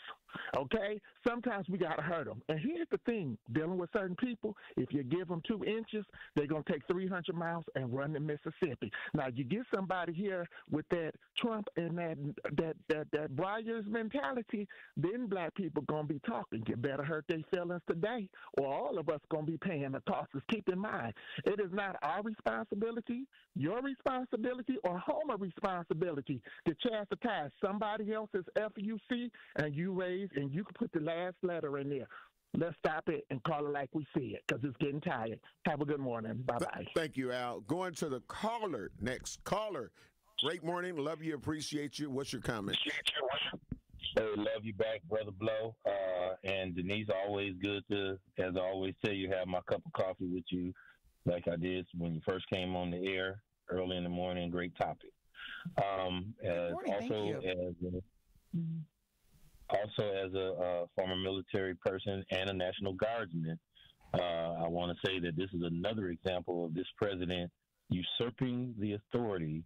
Speaker 13: Okay? Sometimes we got to hurt them. And here's the thing, dealing with certain people, if you give them 2 inches, they're going to take 300 miles and run to Mississippi. Now, you get somebody here with that Trump and that Breyer's mentality, then black people going to be talking. You better hurt their feelings today, or all of us going to be paying the costs. Keep in mind, it is not our responsibility, your responsibility, or Homer's responsibility to chastise somebody else's FUC, and you raise, and you can put the last letter in there. Let's stop it and call it like we see it, because it's getting tired. Have a good morning. Bye-bye.
Speaker 2: Thank you, Al. Going to the caller. Next caller. Great morning. Love you. Appreciate you. What's your comment?
Speaker 14: Hey, love you back, Brother Blow. And Denise, always good to, as I always tell you, have my cup of coffee with you like I did when you first came on the air early in the morning. Great topic. Also, as a former military person and a National Guardsman, I want to say that this is another example of this president usurping the authority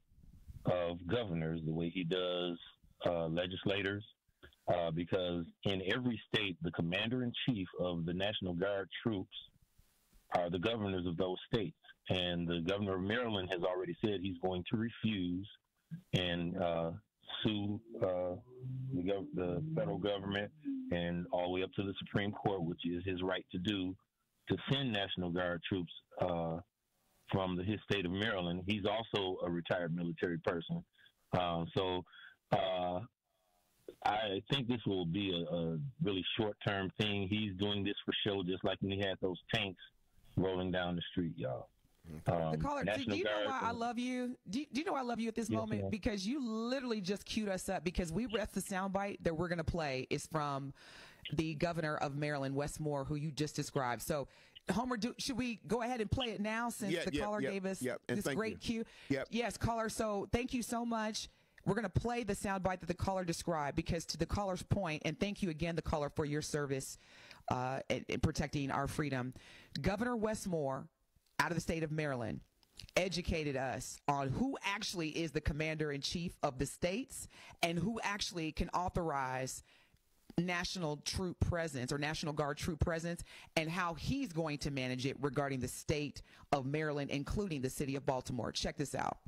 Speaker 14: of governors the way he does legislators, because in every state, the commander-in-chief of the National Guard troops are the governors of those states. And the governor of Maryland has already said he's going to refuse and sue the federal government and all the way up to the Supreme Court, which is his right to do, to send National Guard troops from his state of Maryland. He's also a retired military person. So I think this will be a really short-term thing. He's doing this for show, just like when he had those tanks rolling down the street, y'all.
Speaker 3: The caller, do you know why I love you? Do you know I love you at this moment?
Speaker 14: Ma'am.
Speaker 3: Because you literally just queued us up, because that's the soundbite that we're going to play is from the governor of Maryland, Wes Moore, who you just described. So, Homer, should we go ahead and play it now since the caller gave us this great cue? Yes, caller. So thank you so much. We're going to play the soundbite that the caller described, because to the caller's point, and thank you again, the caller, for your service in protecting our freedom. Governor Wes Moore, out of the state of Maryland, educated us on who actually is the commander-in-chief of the states and who actually can authorize national troop presence or National Guard troop presence, and how he's going to manage it regarding the state of Maryland, including the city of Baltimore. Check this out.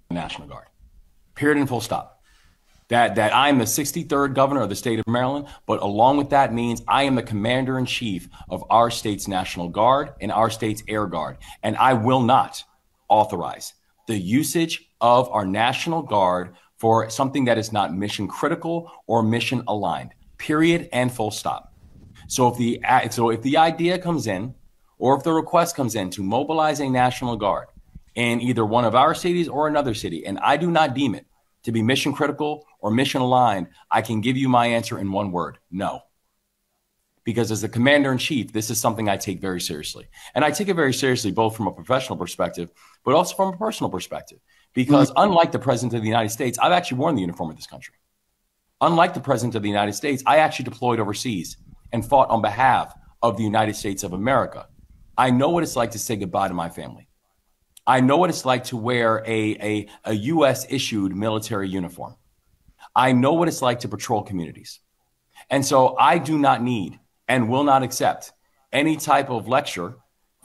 Speaker 15: National Guard. Period and full stop. That I am the 63rd governor of the state of Maryland, but along with that means I am the commander-in-chief of our state's National Guard and our state's Air Guard. And I will not authorize the usage of our National Guard for something that is not mission critical or mission aligned. Period and full stop. So if the idea comes in, or if the request comes in to mobilize a National Guard in either one of our cities or another city, and I do not deem it to be mission critical or mission aligned, I can give you my answer in one word: no. Because as the commander in chief, this is something I take very seriously. And I take it very seriously, both from a professional perspective, but also from a personal perspective. Because unlike the president of the United States, I've actually worn the uniform of this country. Unlike the president of the United States, I actually deployed overseas and fought on behalf of the United States of America. I know what it's like to say goodbye to my family. I know what it's like to wear a U.S. issued military uniform. I know what it's like to patrol communities. And so I do not need and will not accept any type of lecture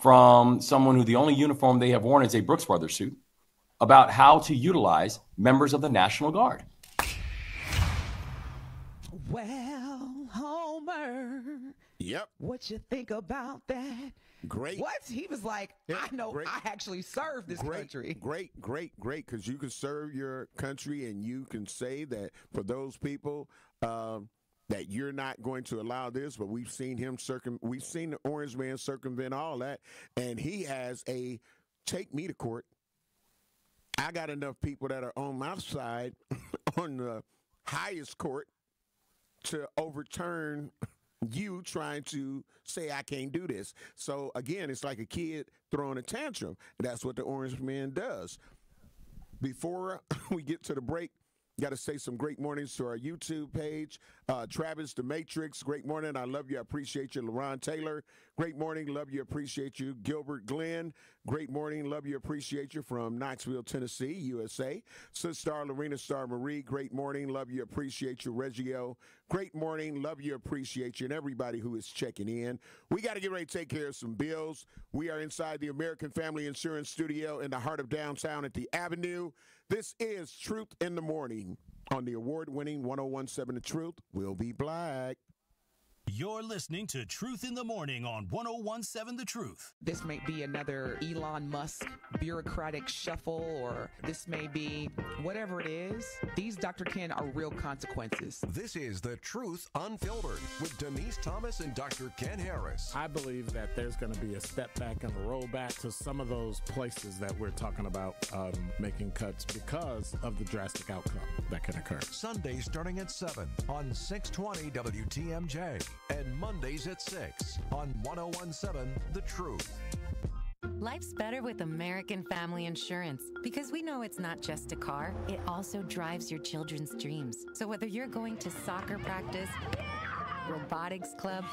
Speaker 15: from someone who the only uniform they have worn is a Brooks Brothers suit about how to utilize members of the National Guard.
Speaker 3: Well, Homer.
Speaker 2: Yep.
Speaker 3: What you think about that?
Speaker 2: Great.
Speaker 3: What? He was like, I know, great. I actually served this country.
Speaker 2: Great, because you can serve your country, and you can say that for those people that you're not going to allow this, but we've seen him we've seen the orange man circumvent all that, and he has a take me to court. I got enough people that are on my side on the highest court to overturn you trying to say I can't do this. So again, it's like a kid throwing a tantrum. That's what the orange man does. Before we get to the break, Got to say some great mornings to our YouTube page. Travis the Matrix, great morning. I love you. I appreciate you. LaRon Taylor, great morning. Love you. Appreciate you. Gilbert Glenn, great morning. Love you. Appreciate you from Knoxville, Tennessee, USA. Sister Lorena Star Marie, great morning. Love you. Appreciate you. Reggio, great morning. Love you. Appreciate you. And everybody who is checking in. We got to get ready to take care of some bills. We are inside the American Family Insurance Studio in the heart of downtown at the Avenue. This is Truth in the Morning on the award-winning 101.7 The Truth. We'll be black.
Speaker 4: You're listening to Truth in the Morning on 101.7 The Truth.
Speaker 3: This may be another Elon Musk bureaucratic shuffle, or this may be whatever it is. These, Dr. Ken, are real consequences.
Speaker 16: This is The Truth Unfiltered with Denise Thomas and Dr. Ken Harris.
Speaker 6: I believe that there's going to be a step back and a rollback to some of those places that we're talking about making cuts because of the drastic outcome that can occur.
Speaker 16: Sundays starting at 7 on 620 WTMJ. And Mondays at 6 on 101.7 The Truth.
Speaker 17: Life's better with American Family Insurance because we know it's not just a car, it also drives your children's dreams. So whether you're going to soccer practice, robotics club,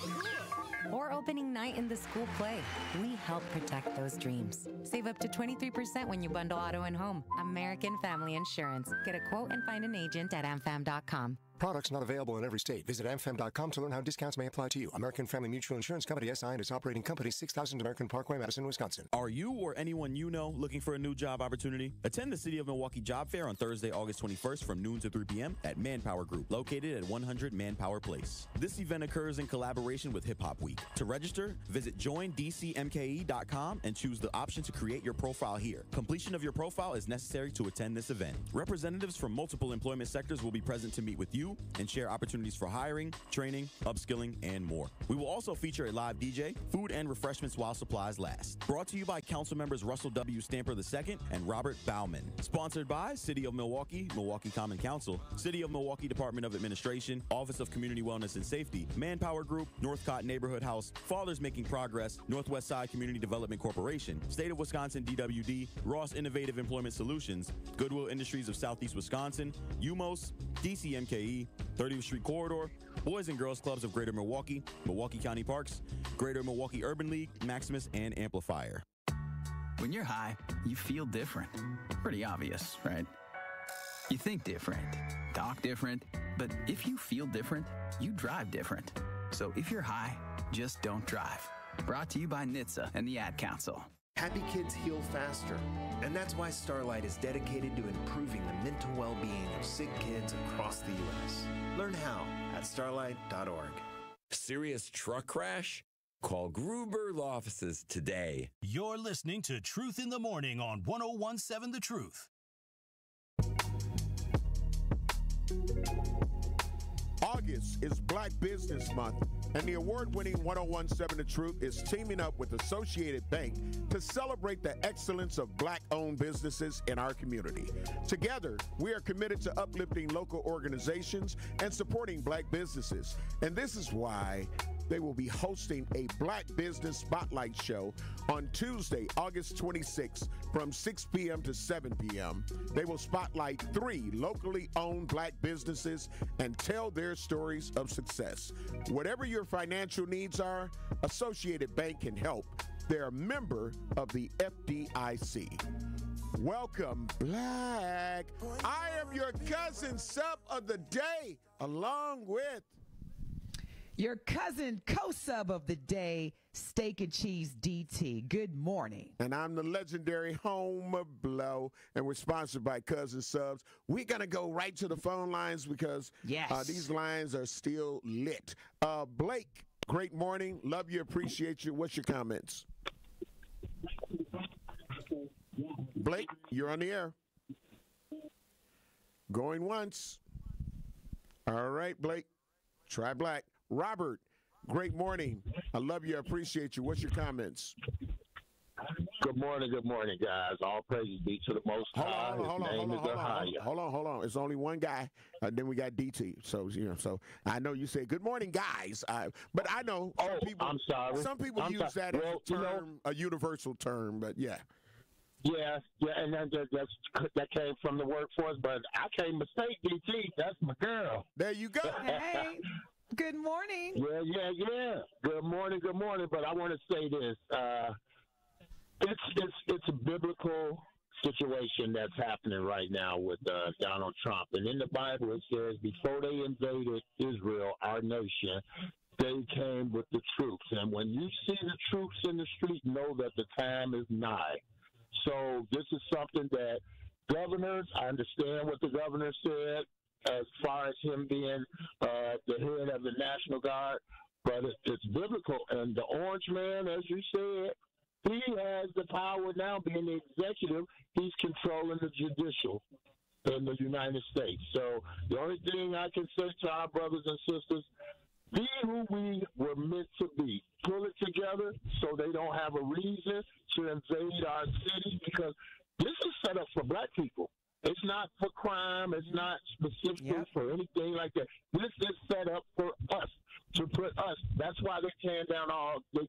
Speaker 17: or opening night in the school play, we help protect those dreams. Save up to 23% when you bundle auto and home. American Family Insurance. Get a quote and find an agent at amfam.com.
Speaker 16: Products not available in every state. Visit amfam.com to learn how discounts may apply to you. American Family Mutual Insurance Company, SI, and its operating company, 6000 American Parkway, Madison, Wisconsin.
Speaker 18: Are you or anyone you know looking for a new job opportunity? Attend the City of Milwaukee Job Fair on Thursday, August 21st from noon to 3 p.m. at Manpower Group, located at 100 Manpower Place. This event occurs in collaboration with Hip Hop Week. To register, visit joindcmke.com and choose the option to create your profile here. Completion of your profile is necessary to attend this event. Representatives from multiple employment sectors will be present to meet with you and share opportunities for hiring, training, upskilling, and more. We will also feature a live DJ, food and refreshments while supplies last. Brought to you by Council members Russell W. Stamper II and Robert Bauman. Sponsored by City of Milwaukee, Milwaukee Common Council, City of Milwaukee Department of Administration, Office of Community Wellness and Safety, Manpower Group, Northcott Neighborhood House, Fathers Making Progress, Northwest Side Community Development Corporation, State of Wisconsin DWD, Ross Innovative Employment Solutions, Goodwill Industries of Southeast Wisconsin, UMOS, DCMKE, 30th Street Corridor, Boys and Girls Clubs of Greater Milwaukee, Milwaukee County Parks, Greater Milwaukee Urban League, Maximus, and Amplifier.
Speaker 19: When you're high, you feel different. Pretty obvious, right? You think different, talk different, but if you feel different, you drive different. So if you're high, just don't drive. Brought to you by NHTSA and the Ad Council.
Speaker 20: Happy kids heal faster, and that's why Starlight is dedicated to improving the mental well-being of sick kids across the U.S. Learn how at starlight.org.
Speaker 21: Serious truck crash? Call Gruber Law Offices today.
Speaker 4: You're listening to Truth in the Morning on 101.7 The Truth.
Speaker 2: August is Black Business Month, and the award-winning 101.7 The Truth is teaming up with Associated Bank to celebrate the excellence of Black-owned businesses in our community. Together, we are committed to uplifting local organizations and supporting Black businesses, and this is why they will be hosting a Black Business Spotlight Show on Tuesday, August 26th from 6 p.m. to 7 p.m. They will spotlight 3 locally owned Black businesses and tell their stories of success. Whatever your financial needs are, Associated Bank can help. They're a member of the FDIC. Welcome, Black. I am your cousin sub of the day, along with
Speaker 3: your cousin co-sub of the day, Steak and Cheese DT. Good morning.
Speaker 2: And I'm the legendary Home Blow, and we're sponsored by Cousin Subs. We're going to go right to the phone lines because these lines are still lit. Blake, great morning. Love you, appreciate you. What's your comments? Blake, you're on the air. Going once. All right, Blake. Try Black. Robert, great morning. I love you. I appreciate you. What's your comments?
Speaker 22: Good morning, guys. All praises be to the Most High.
Speaker 2: Hold on. It's only one guy. Then we got DT. So so I know you say good morning, guys. But I know some people.
Speaker 22: I'm sorry.
Speaker 2: Some people use that as a term, a universal term. But yeah.
Speaker 22: Yeah, and that came from the workforce, but I can't mistake DT. That's my girl.
Speaker 2: There you go.
Speaker 3: Hey, good morning.
Speaker 22: Yeah. Good morning. But I want to say this: it's a biblical situation that's happening right now with Donald Trump, and in the Bible it says, before they invaded Israel, our nation, they came with the troops, and when you see the troops in the street, know that the time is nigh. So this is something that governors, I understand what the governor said as far as him being the head of the National Guard, but it's biblical. And the orange man, as you said, he has the power now, being the executive. He's controlling the judicial in the United States. So the only thing I can say to our brothers and sisters, be who we were meant to be. Pull it together so they don't have a reason to invade our city, because this is set up for black people. It's not for crime. It's not specific for anything like that. This is set up for us, to put us. That's why they're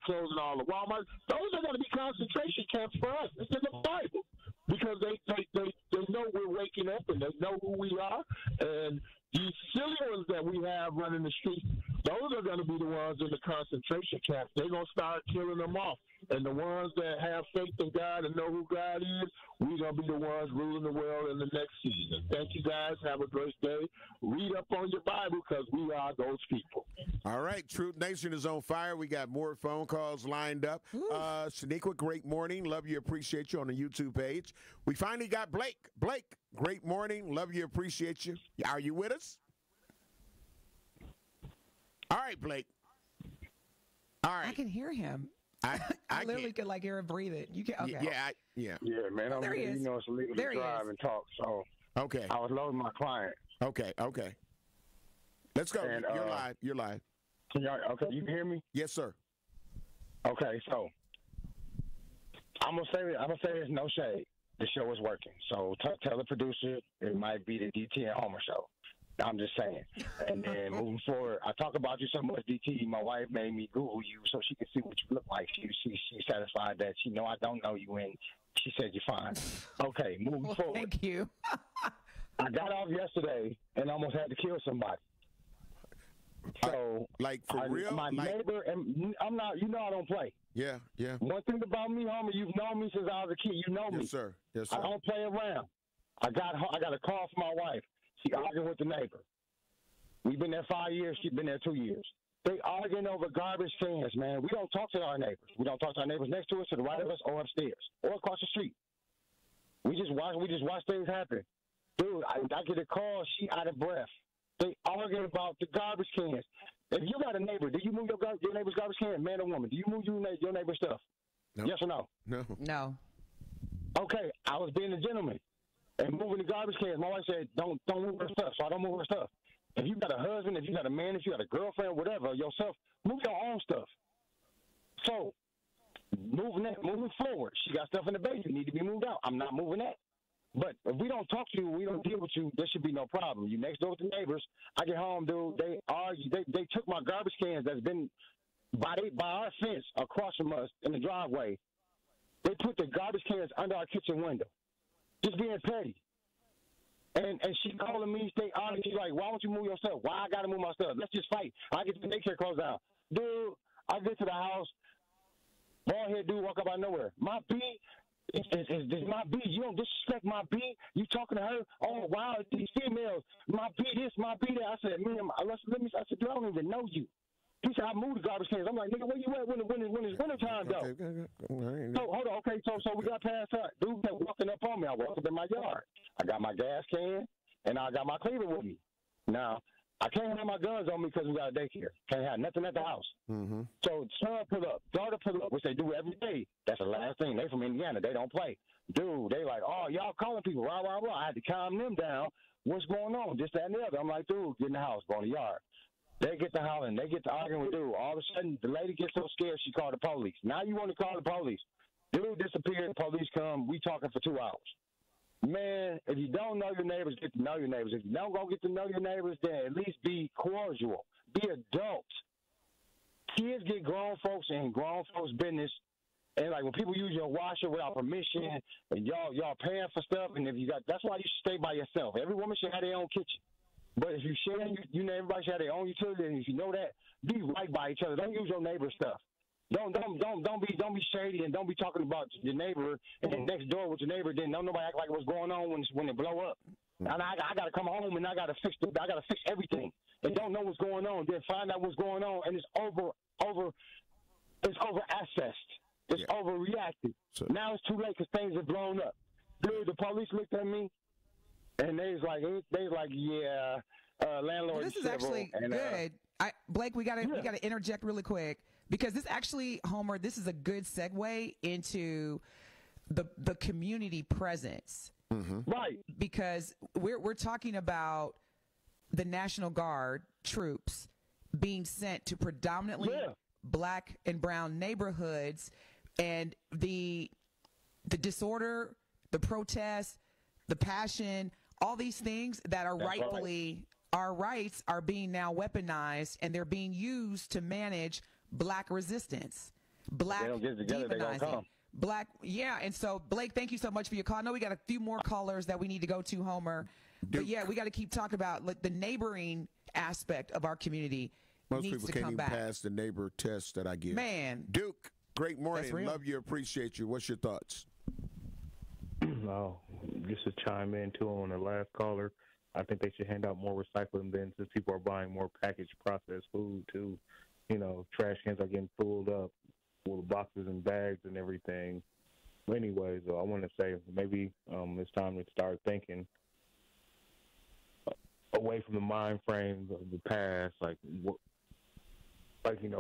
Speaker 22: closing all the Walmarts. Those are going to be concentration camps for us. It's in the Bible, because they know we're waking up and they know who we are. And these silly ones that we have running the streets, those are going to be the ones in the concentration camps. They're going to start killing them off. And the ones that have faith in God and know who God is, we're going to be the ones ruling the world in the next season. Thank you, guys. Have a great day. Read up on your Bible, because we are those people.
Speaker 2: All right. Truth Nation is on fire. We got more phone calls lined up. Shaniqua, great morning. Love you. Appreciate you on the YouTube page. We finally got Blake. Blake, great morning. Love you. Appreciate you. Are you with us? All right, Blake. All right.
Speaker 3: I can hear him.
Speaker 2: I
Speaker 3: literally could hear him breathing. You can. Okay.
Speaker 2: Yeah,
Speaker 22: man. I'm
Speaker 3: there he is.
Speaker 22: it's illegal
Speaker 3: there
Speaker 22: to drive and talk. So
Speaker 2: okay,
Speaker 22: I was loading my client.
Speaker 2: Okay. Let's go.
Speaker 22: And,
Speaker 2: You're live.
Speaker 22: Okay, you can hear me?
Speaker 2: Yes, sir.
Speaker 22: Okay, so I'm gonna say there's no shade. The show is working. So tell the producer it might be the DT and Homer show. I'm just saying. And then moving forward, I talk about you so much, DT. My wife made me Google you so she could see what you look like. She's satisfied that she know I don't know you, and she said you're fine. Okay, moving forward.
Speaker 3: Thank you.
Speaker 22: I got off yesterday and almost had to kill somebody. So,
Speaker 2: for real?
Speaker 22: My neighbor, and I'm not, I don't play.
Speaker 2: Yeah.
Speaker 22: One thing about me, homie, you've known me since I was a kid. You know me.
Speaker 2: Yes, sir.
Speaker 22: I don't play around. I got a call from my wife. She arguing with the neighbor. We've been there 5 years. She's been there 2 years. They arguing over garbage cans, man. We don't talk to our neighbors. We don't talk to our neighbors next to us, to the right of us, or upstairs, or across the street. We just watch things happen. Dude, I get a call. She out of breath. They arguing about the garbage cans. If you got a neighbor, do you move your neighbor's garbage can, man or woman? Do you move your neighbor's stuff?
Speaker 2: No.
Speaker 22: Yes or no?
Speaker 3: No.
Speaker 22: Okay, I was being a gentleman and moving the garbage cans. My wife said, don't move her stuff, so I don't move her stuff. If you got a husband, if you got a man, if you got a girlfriend, whatever, yourself, move your own stuff. So, moving forward, she got stuff in the basement, need to be moved out. I'm not moving that. But if we don't talk to you, we don't deal with you, there should be no problem. You next door with the neighbors. I get home, dude, they argue. They took my garbage cans that's been by our fence across from us in the driveway. They put the garbage cans under our kitchen window. Just being petty. And she calling me, stay honest. She's like, why don't you move your stuff? Why I got to move my stuff? Let's just fight. I get the daycare closed down. Dude, I get to the house. Bald head dude walk up out of nowhere. My B is my B. You don't disrespect my B. You talking to her? Oh, wow, these females. My B this, my B that. I said, I said, dude, I don't even know you. He said, I moved the garbage cans. I'm like, nigga, where you at when it's winter time, though? So, hold on. Okay, so we got past that. Dude kept walking up on me. I walked up in my yard. I got my gas can, and I got my cleaver with me. Now, I can't have my guns on me because we got a daycare. Can't have nothing at the house.
Speaker 2: Mm-hmm.
Speaker 22: So, son pull up, daughter pull up, which they do every day. That's the last thing. They from Indiana. They don't play. Dude, they like, oh, y'all calling people, rah, rah, rah. I had to calm them down. What's going on? This, that, and the other. I'm like, dude, get in the house, go in the yard. They get to hollering. They get to arguing with dude. All of a sudden, the lady gets so scared, she called the police. Now you want to call the police. Dude disappeared. Police come. We talking for 2 hours. Man, if you don't know your neighbors, get to know your neighbors. If you don't go get to know your neighbors, then at least be cordial. Be adults. Kids get grown folks in grown folks' business
Speaker 1: And like when people use your washer without permission, and y'all paying for stuff, and if you got, that's why you should stay by yourself. Every woman should have their own kitchen. But if you share, you know everybody should have their own utility, and if you know that, be right by each other. Don't use your neighbor's stuff. Don't be shady, and don't be talking about your neighbor and next door with your neighbor. Then don't nobody act like what's going on when it blow up. And I got to come home and I got to fix everything, and don't know what's going on. Then find out what's going on, and it's over accessed. It's overreacted. So, now it's too late because things have blown up. Dude, the police looked at me, and they was like, yeah, landlord.
Speaker 3: Well, this is actually good. Blake, we gotta interject really quick because this actually, Homer, this is a good segue into the community presence.
Speaker 2: Mm-hmm.
Speaker 1: Right.
Speaker 3: Because we're talking about the National Guard troops being sent to predominantly black and brown neighborhoods, and the disorder, the protest, the passion, all these things that are rightfully our rights are being now weaponized, and they're being used to manage black resistance, black demonizing. Black, yeah, and so Blake, thank you so much for your call. I know we got a few more callers that we need to go to, Homer, but yeah, we got to keep talking about the neighboring aspect of our community.
Speaker 2: Most
Speaker 3: needs
Speaker 2: people
Speaker 3: to
Speaker 2: can't
Speaker 3: come
Speaker 2: even
Speaker 3: back.
Speaker 2: pass the neighbor test that I give.
Speaker 3: Man,
Speaker 2: Duke, great morning.
Speaker 3: real.
Speaker 2: Love you, appreciate you. What's your thoughts?
Speaker 5: Just to chime in too on the last caller, I think they should hand out more recycling bins since people are buying more packaged processed food too. You know, trash cans are getting filled up with boxes and bags and everything. But anyways, I want to say maybe it's time to start thinking away from the mind frame of the past.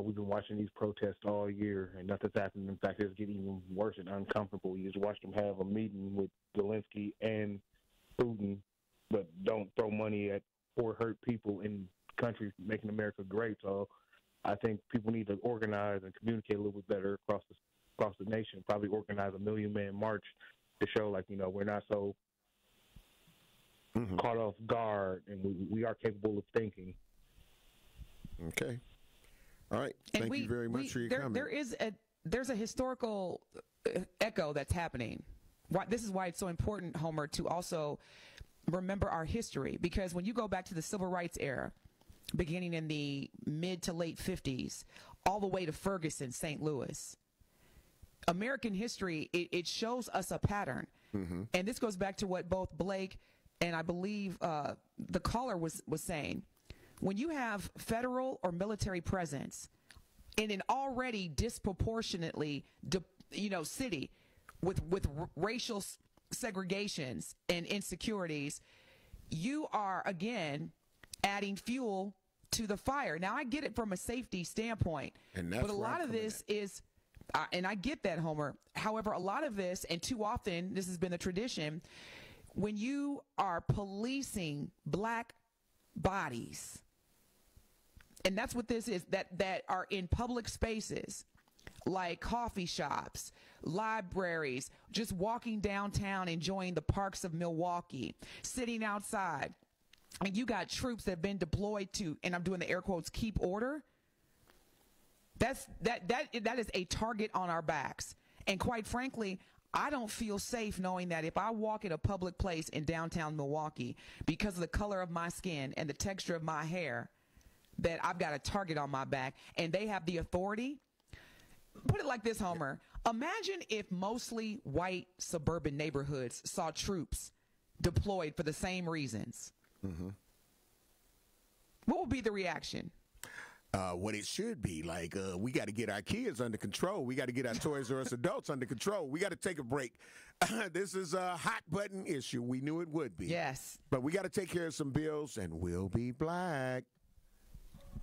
Speaker 5: We've been watching these protests all year and nothing's happened. In fact, it's getting even worse and uncomfortable. You just watch them have a meeting with Zelensky and Putin, but don't throw money at poor, hurt people in countries making America great. So I think people need to organize and communicate a little bit better across the nation. Probably organize a 1 million man march to show, we're not so caught off guard, and we are capable of thinking.
Speaker 2: Okay. All right. Thank you very much for your comment.
Speaker 3: There's a historical echo that's happening. This is why it's so important, Homer, to also remember our history, because when you go back to the civil rights era, beginning in the mid to late 50s, all the way to Ferguson, St. Louis, American history, it shows us a pattern.
Speaker 2: Mm-hmm.
Speaker 3: And this goes back to what both Blake and I believe the caller was saying. When you have federal or military presence in an already disproportionately, city with racial segregations and insecurities, you are, again, adding fuel to the fire. Now, I get it from a safety standpoint, but a lot of this is, and I get that, Homer. However, a lot of this, and too often, this has been the tradition, when you are policing black bodies, and that's what this is, that are in public spaces like coffee shops, libraries, just walking downtown, enjoying the parks of Milwaukee, sitting outside, and you got troops that have been deployed to, and I'm doing the air quotes, keep order. That is a target on our backs. And quite frankly, I don't feel safe knowing that if I walk in a public place in downtown Milwaukee, because of the color of my skin and the texture of my hair, that I've got a target on my back, and they have the authority. Put it like this, Homer. Imagine if mostly white suburban neighborhoods saw troops deployed for the same reasons.
Speaker 2: Mm-hmm.
Speaker 3: What would be the reaction?
Speaker 2: What it should be like, we got to get our kids under control. We got to get our Toys R Us adults under control. We got to take a break. This is a hot button issue. We knew it would be.
Speaker 3: Yes.
Speaker 2: But we got to take care of some bills, and we'll be black.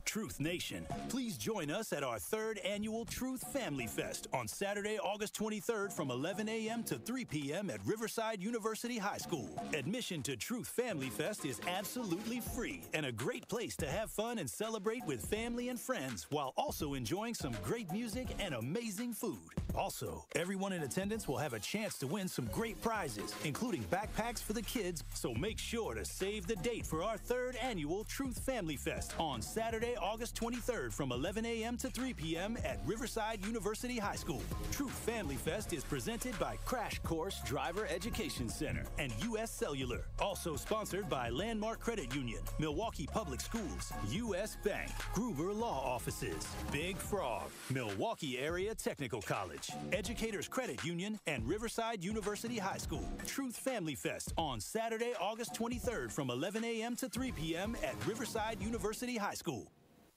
Speaker 4: Truth Nation, please join us at our 3rd annual Truth Family Fest on Saturday, August 23rd from 11 a.m. to 3 p.m. at Riverside University High School. Admission to Truth Family Fest is absolutely free and a great place to have fun and celebrate with family and friends while also enjoying some great music and amazing food. Also, everyone in attendance will have a chance to win some great prizes, including backpacks for the kids, so make sure to save the date for our 3rd annual Truth Family Fest on Saturday, August 23rd from 11 a.m. to 3 p.m. at Riverside University High School. Truth Family Fest is presented by Crash Course Driver Education Center and U.S. Cellular. Also sponsored by Landmark Credit Union, Milwaukee Public Schools, U.S. Bank, Gruber Law Offices, Big Frog, Milwaukee Area Technical College, Educators Credit Union, and Riverside University High School. Truth Family Fest on Saturday, August 23rd from 11 a.m. to 3 p.m. at Riverside University High School.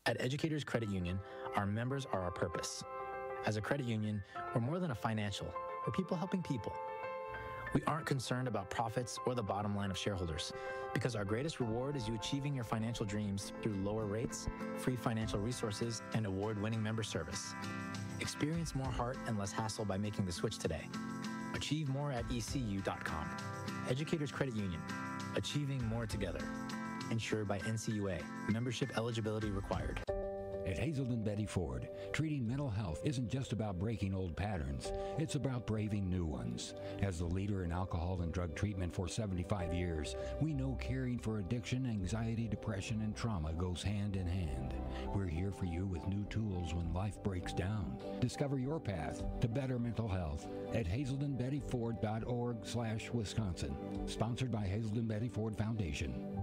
Speaker 7: At Educators Credit Union, our members are our purpose. As a credit union, we're more than a financial. We're people helping people. We aren't concerned about profits or the bottom line of shareholders, because our greatest reward is you achieving your financial dreams through lower rates, free financial resources, and award-winning member service. Experience more heart and less hassle by making the switch today. Achieve more at ECU.com. Educators Credit Union. Achieving more together. Insured by NCUA. Membership eligibility required.
Speaker 8: At Hazelden Betty Ford, treating mental health isn't just about breaking old patterns. It's about braving new ones. As the leader in alcohol and drug treatment for 75 years, we know caring for addiction, anxiety, depression, and trauma goes hand in hand. We're here for you with new tools when life breaks down. Discover your path to better mental health at hazeldenbettyford.org/Wisconsin. Sponsored by Hazelden Betty Ford Foundation.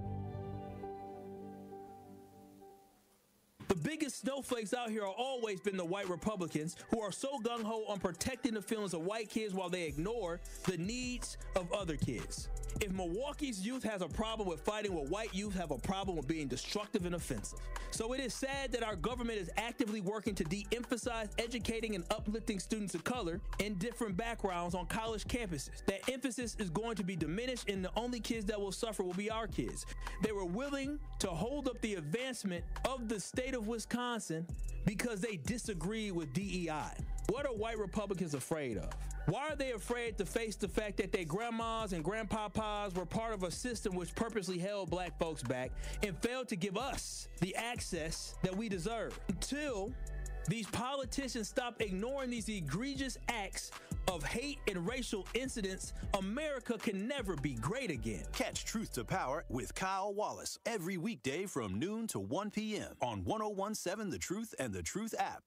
Speaker 23: The biggest snowflakes out here have always been the white Republicans, who are so gung-ho on protecting the feelings of white kids while they ignore the needs of other kids. If Milwaukee's youth has a problem with fighting what white youth have a problem with being destructive and offensive. So it is sad that our government is actively working to de-emphasize educating and uplifting students of color in different backgrounds on college campuses. That emphasis is going to be diminished, and the only kids that will suffer will be our kids. They were willing to hold up the advancement of the state of Wisconsin because they disagree with DEI. What are white Republicans afraid of? Why are they afraid to face the fact that their grandmas and grandpapas were part of a system which purposely held black folks back and failed to give us the access that we deserve? Until these politicians stop ignoring these egregious acts of hate and racial incidents, America can never be great again.
Speaker 4: Catch Truth to Power with Kyle Wallace every weekday from noon to 1 p.m. on 1017 The Truth and The Truth app.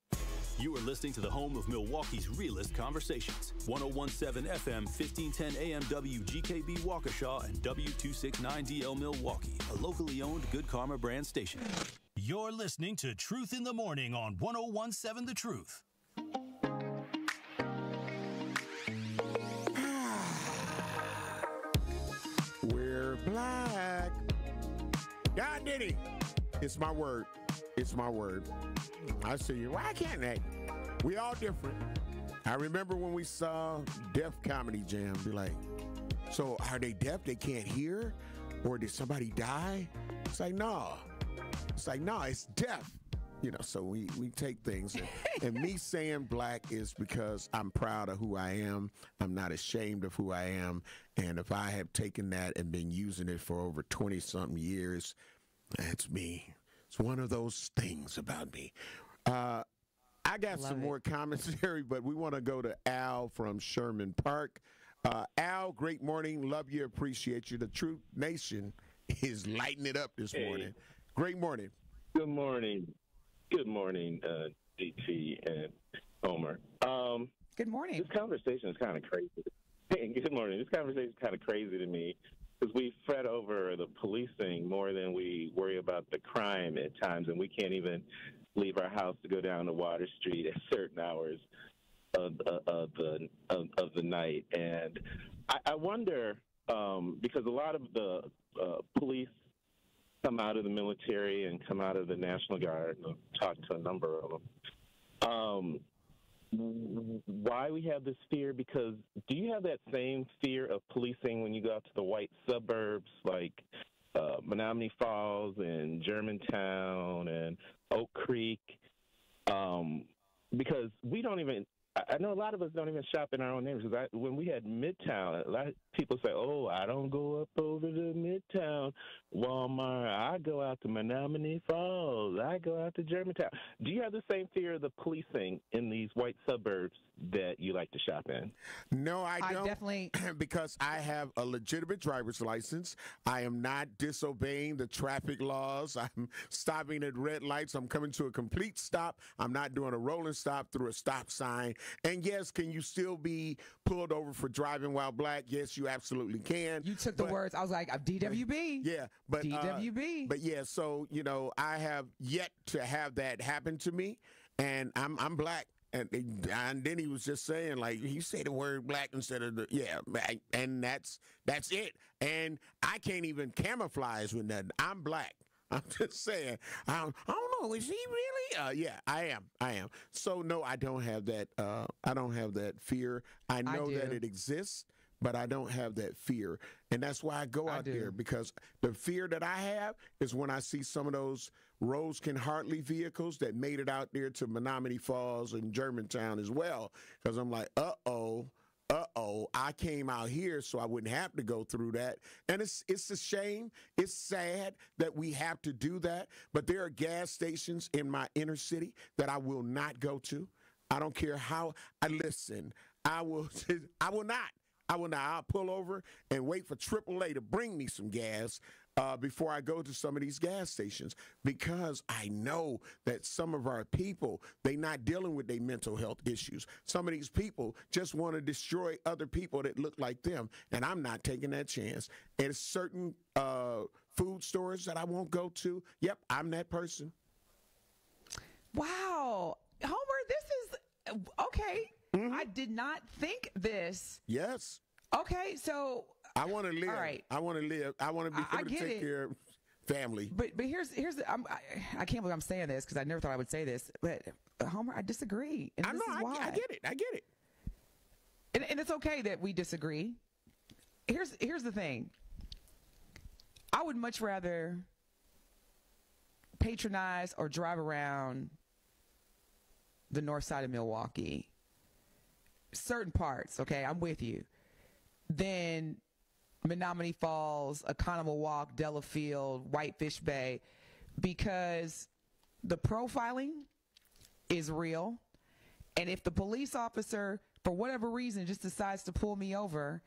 Speaker 4: You are listening to the home of Milwaukee's realest conversations. 1017 FM, 1510 AM WGKB Waukesha and W269DL Milwaukee, a locally owned Good Karma brand station. You're listening to Truth in the Morning on 1017 The Truth.
Speaker 2: We're black. God did it. It's my word. It's my word. I see you. Why can't they? We all different. I remember when we saw Deaf Comedy Jam, be like, so are they deaf? They can't hear? Or did somebody die? It's like, no. It's like, no, it's deaf. You know, so we take things. And me saying black is because I'm proud of who I am. I'm not ashamed of who I am. And if I have taken that and been using it for over 20-something years, that's me. It's one of those things about me. I got some more commentary, but we want to go to Al from Sherman Park. Al, great morning. Love you. Appreciate you. The Truth Nation is lighting it up this morning. Great morning.
Speaker 24: Good morning. Good morning, DT and Homer.
Speaker 3: Good morning.
Speaker 24: This conversation is kind of crazy. Hey, good morning. This conversation is kind of crazy to me because we fret over the policing more than we worry about the crime at times, and we can't even leave our house to go down to Water Street at certain hours of the night. And I wonder, because a lot of the police come out of the military and come out of the National Guard, and I've talked to a number of them, why we have this fear? Because do you have that same fear of policing when you go out to the white suburbs like Menominee Falls and Germantown and Oak Creek? Because we don't even I know a lot of us don't even shop in our own neighborhoods. When we had Midtown, a lot of people say, "Oh, I don't go up over to Midtown Walmart. I go out to Menominee Falls. I go out to Germantown." Do you have the same fear of the policing in these white suburbs that you like to shop in?
Speaker 2: No, I don't.
Speaker 3: I definitely
Speaker 2: because I have a legitimate driver's license. I am not disobeying the traffic laws. I'm stopping at red lights. I'm coming to a complete stop. I'm not doing a rolling stop through a stop sign. And yes, can you still be pulled over for driving while black? Yes, you absolutely can.
Speaker 3: You took the words. I was like, DWB.
Speaker 2: Yeah, but
Speaker 3: DWB.
Speaker 2: But yeah, so I have yet to have that happen to me, and I'm black. And then he was just saying, like, you say the word black instead of and that's it. And I can't even camouflage with nothing. I'm black. I'm just saying. I don't know. Is he really? Yeah, I am. So no, I don't have that. I don't have that fear. I know that it exists, but I don't have that fear, and that's why I go out there, because the fear that I have is when I see some of those Rose Can Hartley vehicles that made it out there to Menominee Falls and Germantown as well, because I'm like, uh-oh, I came out here so I wouldn't have to go through that. And it's a shame. It's sad that we have to do that. But there are gas stations in my inner city that I will not go to. I don't care how. Listen, I will not. I'll pull over and wait for AAA to bring me some gas before I go to some of these gas stations, because I know that some of our people, they not dealing with their mental health issues. Some of these people just want to destroy other people that look like them, and I'm not taking that chance. And certain food stores that I won't go to, yep, I'm that person.
Speaker 3: Wow. Homer, this is okay. Mm-hmm. I did not think this.
Speaker 2: Yes.
Speaker 3: Okay, so
Speaker 2: I want to live.
Speaker 3: All right.
Speaker 2: I want to live. I want to be able to take care of family.
Speaker 3: But here's I can't believe I'm saying this, because I never thought I would say this. But Homer, I disagree. And
Speaker 2: I know. I get it. I get it.
Speaker 3: And it's okay that we disagree. Here's the thing. I would much rather patronize or drive around the north side of Milwaukee, certain parts, okay, I'm with you, than Menominee Falls, Oconomowoc, Delafield, Whitefish Bay, because the profiling is real. And if the police officer, for whatever reason, just decides to pull me over,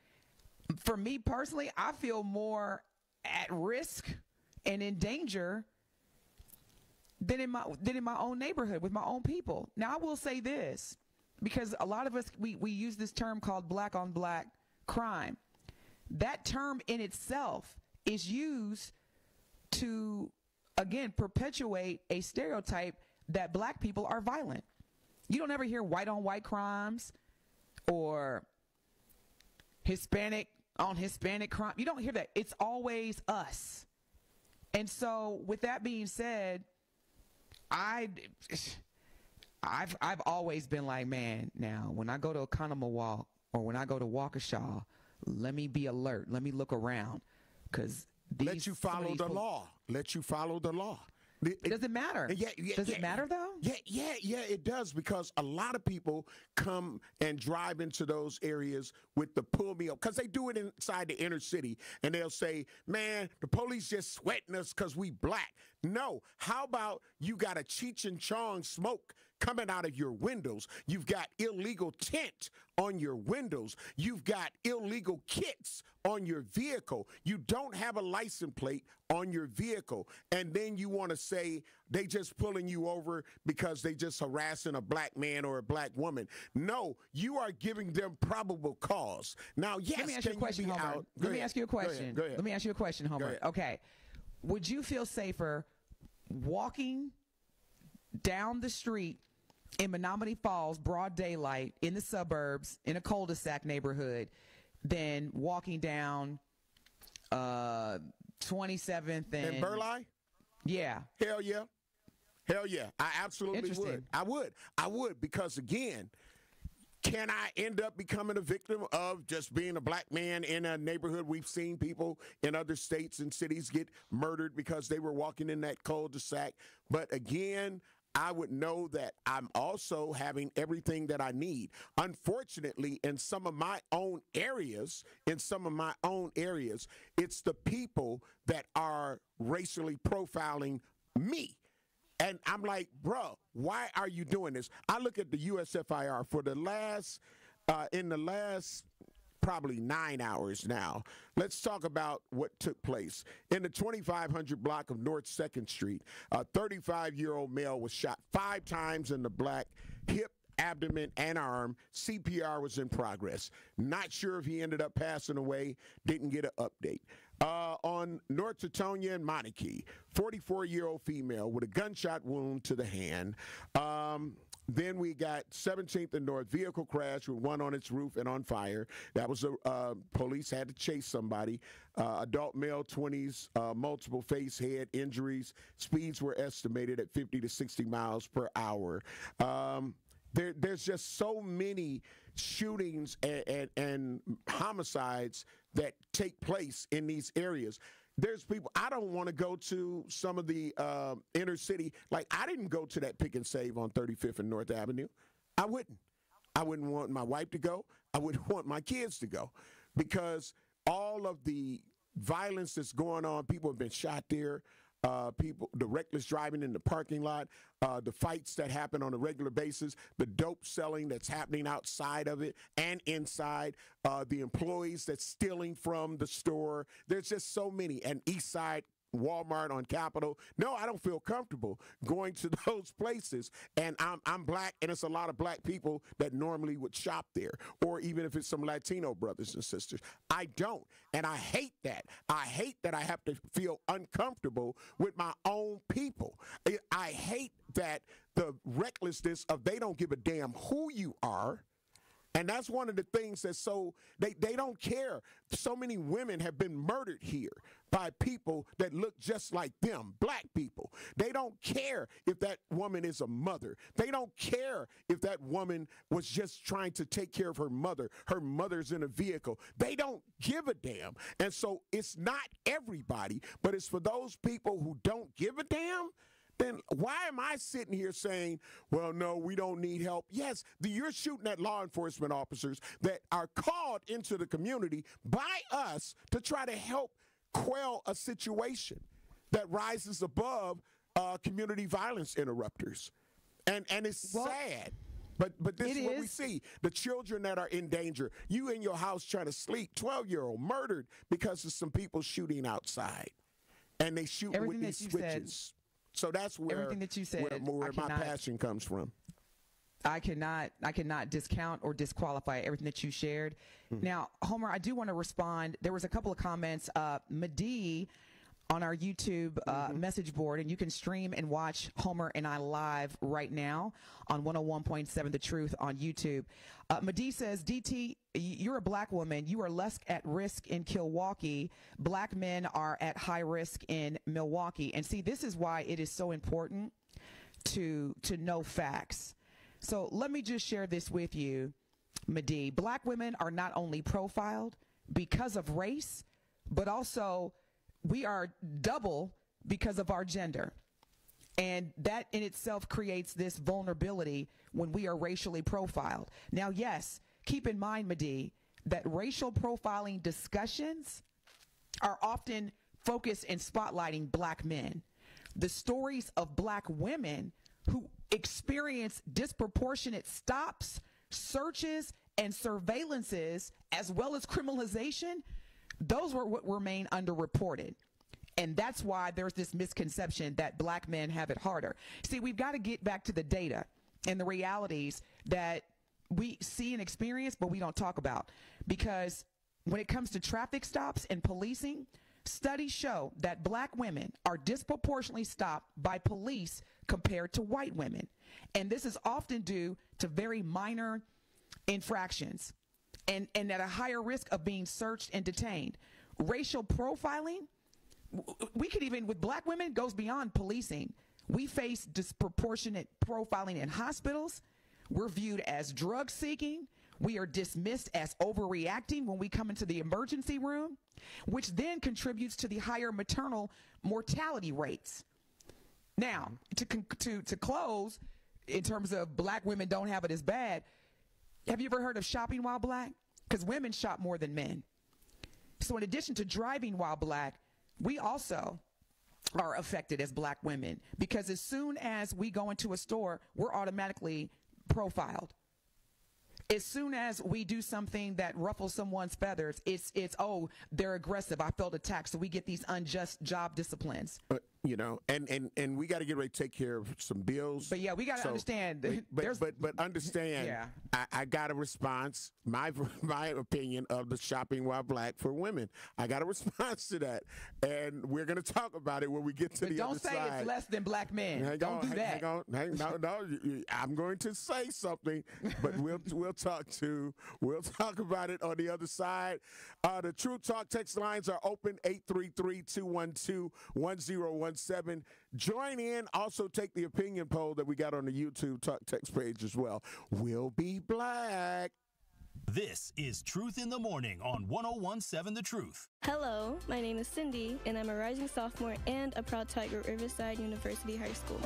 Speaker 3: for me personally, I feel more at risk and in danger than in my own neighborhood with my own people. Now, I will say this, because a lot of us, we use this term called black on black crime. That term in itself is used to, again, perpetuate a stereotype that black people are violent. You don't ever hear white on white crimes or Hispanic on Hispanic crime. You don't hear that. It's always us. And so with that being said, I've always been like, man, now when I go to Oconomowoc or when I go to Waukesha, let me be alert. Let me look around, because
Speaker 2: let you follow the law. Let you follow the law.
Speaker 3: Does it matter? Does it matter though?
Speaker 2: Yeah, it does, because a lot of people come and drive into those areas with the pull me up, because they do it inside the inner city, and they'll say, man, the police just sweating us because we black. No, how about you got a Cheech and Chong smoke coming out of your windows? You've got illegal tint on your windows. You've got illegal kits on your vehicle. You don't have a license plate on your vehicle. And then you want to say they just pulling you over because they just harassing a black man or a black woman. No, you are giving them probable cause. Now, yes,
Speaker 3: let me ask you a question, Homer. Let me ask you a question.
Speaker 2: Go ahead.
Speaker 3: Let me ask you a question, Homer. Okay. Would you feel safer walking down the street in Menominee Falls, broad daylight, in the suburbs, in a cul-de-sac neighborhood, than walking down 27th and
Speaker 2: Burleigh?
Speaker 3: Yeah.
Speaker 2: Hell yeah. I absolutely would. I would, because again, can I end up becoming a victim of just being a black man in a neighborhood? We've seen people in other states and cities get murdered because they were walking in that cul-de-sac. But again, I would know that I'm also having everything that I need. Unfortunately, in some of my own areas, it's the people that are racially profiling me. And I'm like, bro, why are you doing this? I look at the USFIR for the last, in the last probably 9 hours now. Let's talk about what took place. In the 2500 block of North 2nd Street, a 35-year-old male was shot 5 times in the black hip, abdomen, and arm. CPR was in progress. Not sure if he ended up passing away. Didn't get an update. On North Teutonia and Monarchy, 44-year-old female with a gunshot wound to the hand. Then we got 17th and North, vehicle crash with one on its roof and on fire. That was police had to chase somebody. Adult male, 20s, multiple face, head injuries. Speeds were estimated at 50 to 60 miles per hour. There's just so many shootings and homicides that take place in these areas. There's people, I don't want to go to some of the inner city. Like, I didn't go to that pick and save on 35th and North Avenue. I wouldn't. I wouldn't want my wife to go. I wouldn't want my kids to go, because all of the violence that's going on, people have been shot there. The reckless driving in the parking lot, the fights that happen on a regular basis, the dope selling that's happening outside of it and inside, the employees that's stealing from the store. There's just so many. And East Side, Walmart on Capitol. No, I don't feel comfortable going to those places. And I'm black, and it's a lot of black people that normally would shop there, or even if it's some Latino brothers and sisters. I don't, and I hate that. I hate that I have to feel uncomfortable with my own people. I hate that the recklessness of they don't give a damn who you are. And that's one of the things that's so, they don't care. So many women have been murdered here by people that look just like them, black people. They don't care if that woman is a mother. They don't care if that woman was just trying to take care of her mother. Her mother's in a vehicle. They don't give a damn. And so it's not everybody, but it's for those people who don't give a damn. Then why am I sitting here saying, well, no, we don't need help? Yes, you're shooting at law enforcement officers that are called into the community by us to try to help quell a situation that rises above community violence interrupters. And it's sad. But this is what we see. The children that are in danger. You in your house trying to sleep, 12-year-old murdered because of some people shooting outside. And they shoot with these switches. So that's where everything that you said, where my passion comes from.
Speaker 3: I cannot discount or disqualify everything that you shared. Now, Homer, I do want to respond. There was a couple of comments. Madi on our YouTube message board, and you can stream and watch Homer and I live right now on 101.7 The Truth on YouTube. Madi says, DT, you're a black woman. You are less at risk in Milwaukee. Black men are at high risk in Milwaukee. And see, this is why it is so important to know facts. So let me just share this with you, Madi. Black women are not only profiled because of race, but also we are double because of our gender. And that in itself creates this vulnerability when we are racially profiled. Now, yes, keep in mind, Madi, that racial profiling discussions are often focused in spotlighting black men. The stories of black women who experience disproportionate stops, searches, and surveillances, as well as criminalization, those were what remain underreported. And that's why there's this misconception that black men have it harder. See, we've got to get back to the data and the realities that we see and experience, but we don't talk about. Because when it comes to traffic stops and policing, studies show that black women are disproportionately stopped by police compared to white women. And this is often due to very minor infractions and at a higher risk of being searched and detained. Racial profiling, we could even, with black women, goes beyond policing. We face disproportionate profiling in hospitals. We're viewed as drug seeking. We are dismissed as overreacting when we come into the emergency room, which then contributes to the higher maternal mortality rates. Now, to close, in terms of black women don't have it as bad, have you ever heard of shopping while black? Because women shop more than men. So in addition to driving while black, we also are affected as black women, because as soon as we go into a store, we're automatically profiled. As soon as we do something that ruffles someone's feathers, it's oh, they're aggressive, I felt attacked. So we get these unjust job disciplines.
Speaker 2: You know, and we got to get ready to take care of some bills.
Speaker 3: But yeah, we got to understand.
Speaker 2: But understand,
Speaker 3: yeah.
Speaker 2: I got a response, my opinion of the shopping while black for women. I got a response to that, and we're going to talk about it when we get to the other side.
Speaker 3: Don't say it's less than black men. Don't do that.
Speaker 2: No, I'm going to say something, but we'll talk about it on the other side. The True Talk text lines are open, 833-212-1017. Join in. Also take the opinion poll that we got on the YouTube Talk text page as well. We'll be black.
Speaker 4: This is Truth in the Morning on 101.7 The Truth.
Speaker 9: Hello, my name is Cindy, and I'm a rising sophomore and a proud Tiger at Riverside University High School.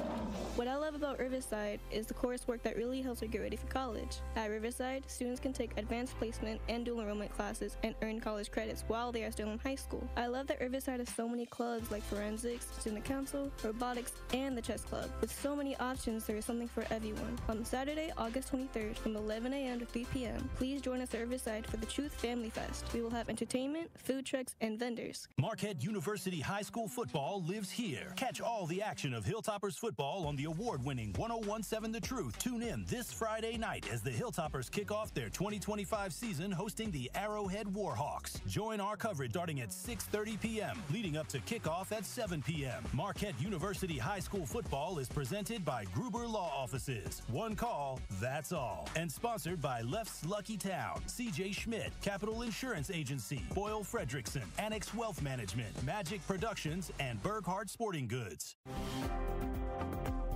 Speaker 9: What I love about Riverside is the coursework that really helps me get ready for college. At Riverside, students can take advanced placement and dual enrollment classes and earn college credits while they are still in high school. I love that Riverside has so many clubs like forensics, student council, robotics, and the chess club. With so many options, there is something for everyone. On Saturday, August 23rd from 11 a.m. to 3 p.m., please join us at Riverside for the Truth Family Fest. We will have entertainment, food trucks, and vendors.
Speaker 4: Marquette University High School football lives here. Catch all the action of Hilltoppers football on the award-winning 101.7 The Truth. Tune in this Friday night as the Hilltoppers kick off their 2025 season hosting the Arrowhead Warhawks. Join our coverage starting at 6:30 p.m., leading up to kickoff at 7 p.m. Marquette University High School football is presented by Gruber Law Offices. One call, that's all. And sponsored by Left's Lucky Town, C.J. Schmidt, Capital Insurance Agency, Boyle Fredrickson, Annex Wealth Management, Magic Productions, and Berghardt Sporting Goods.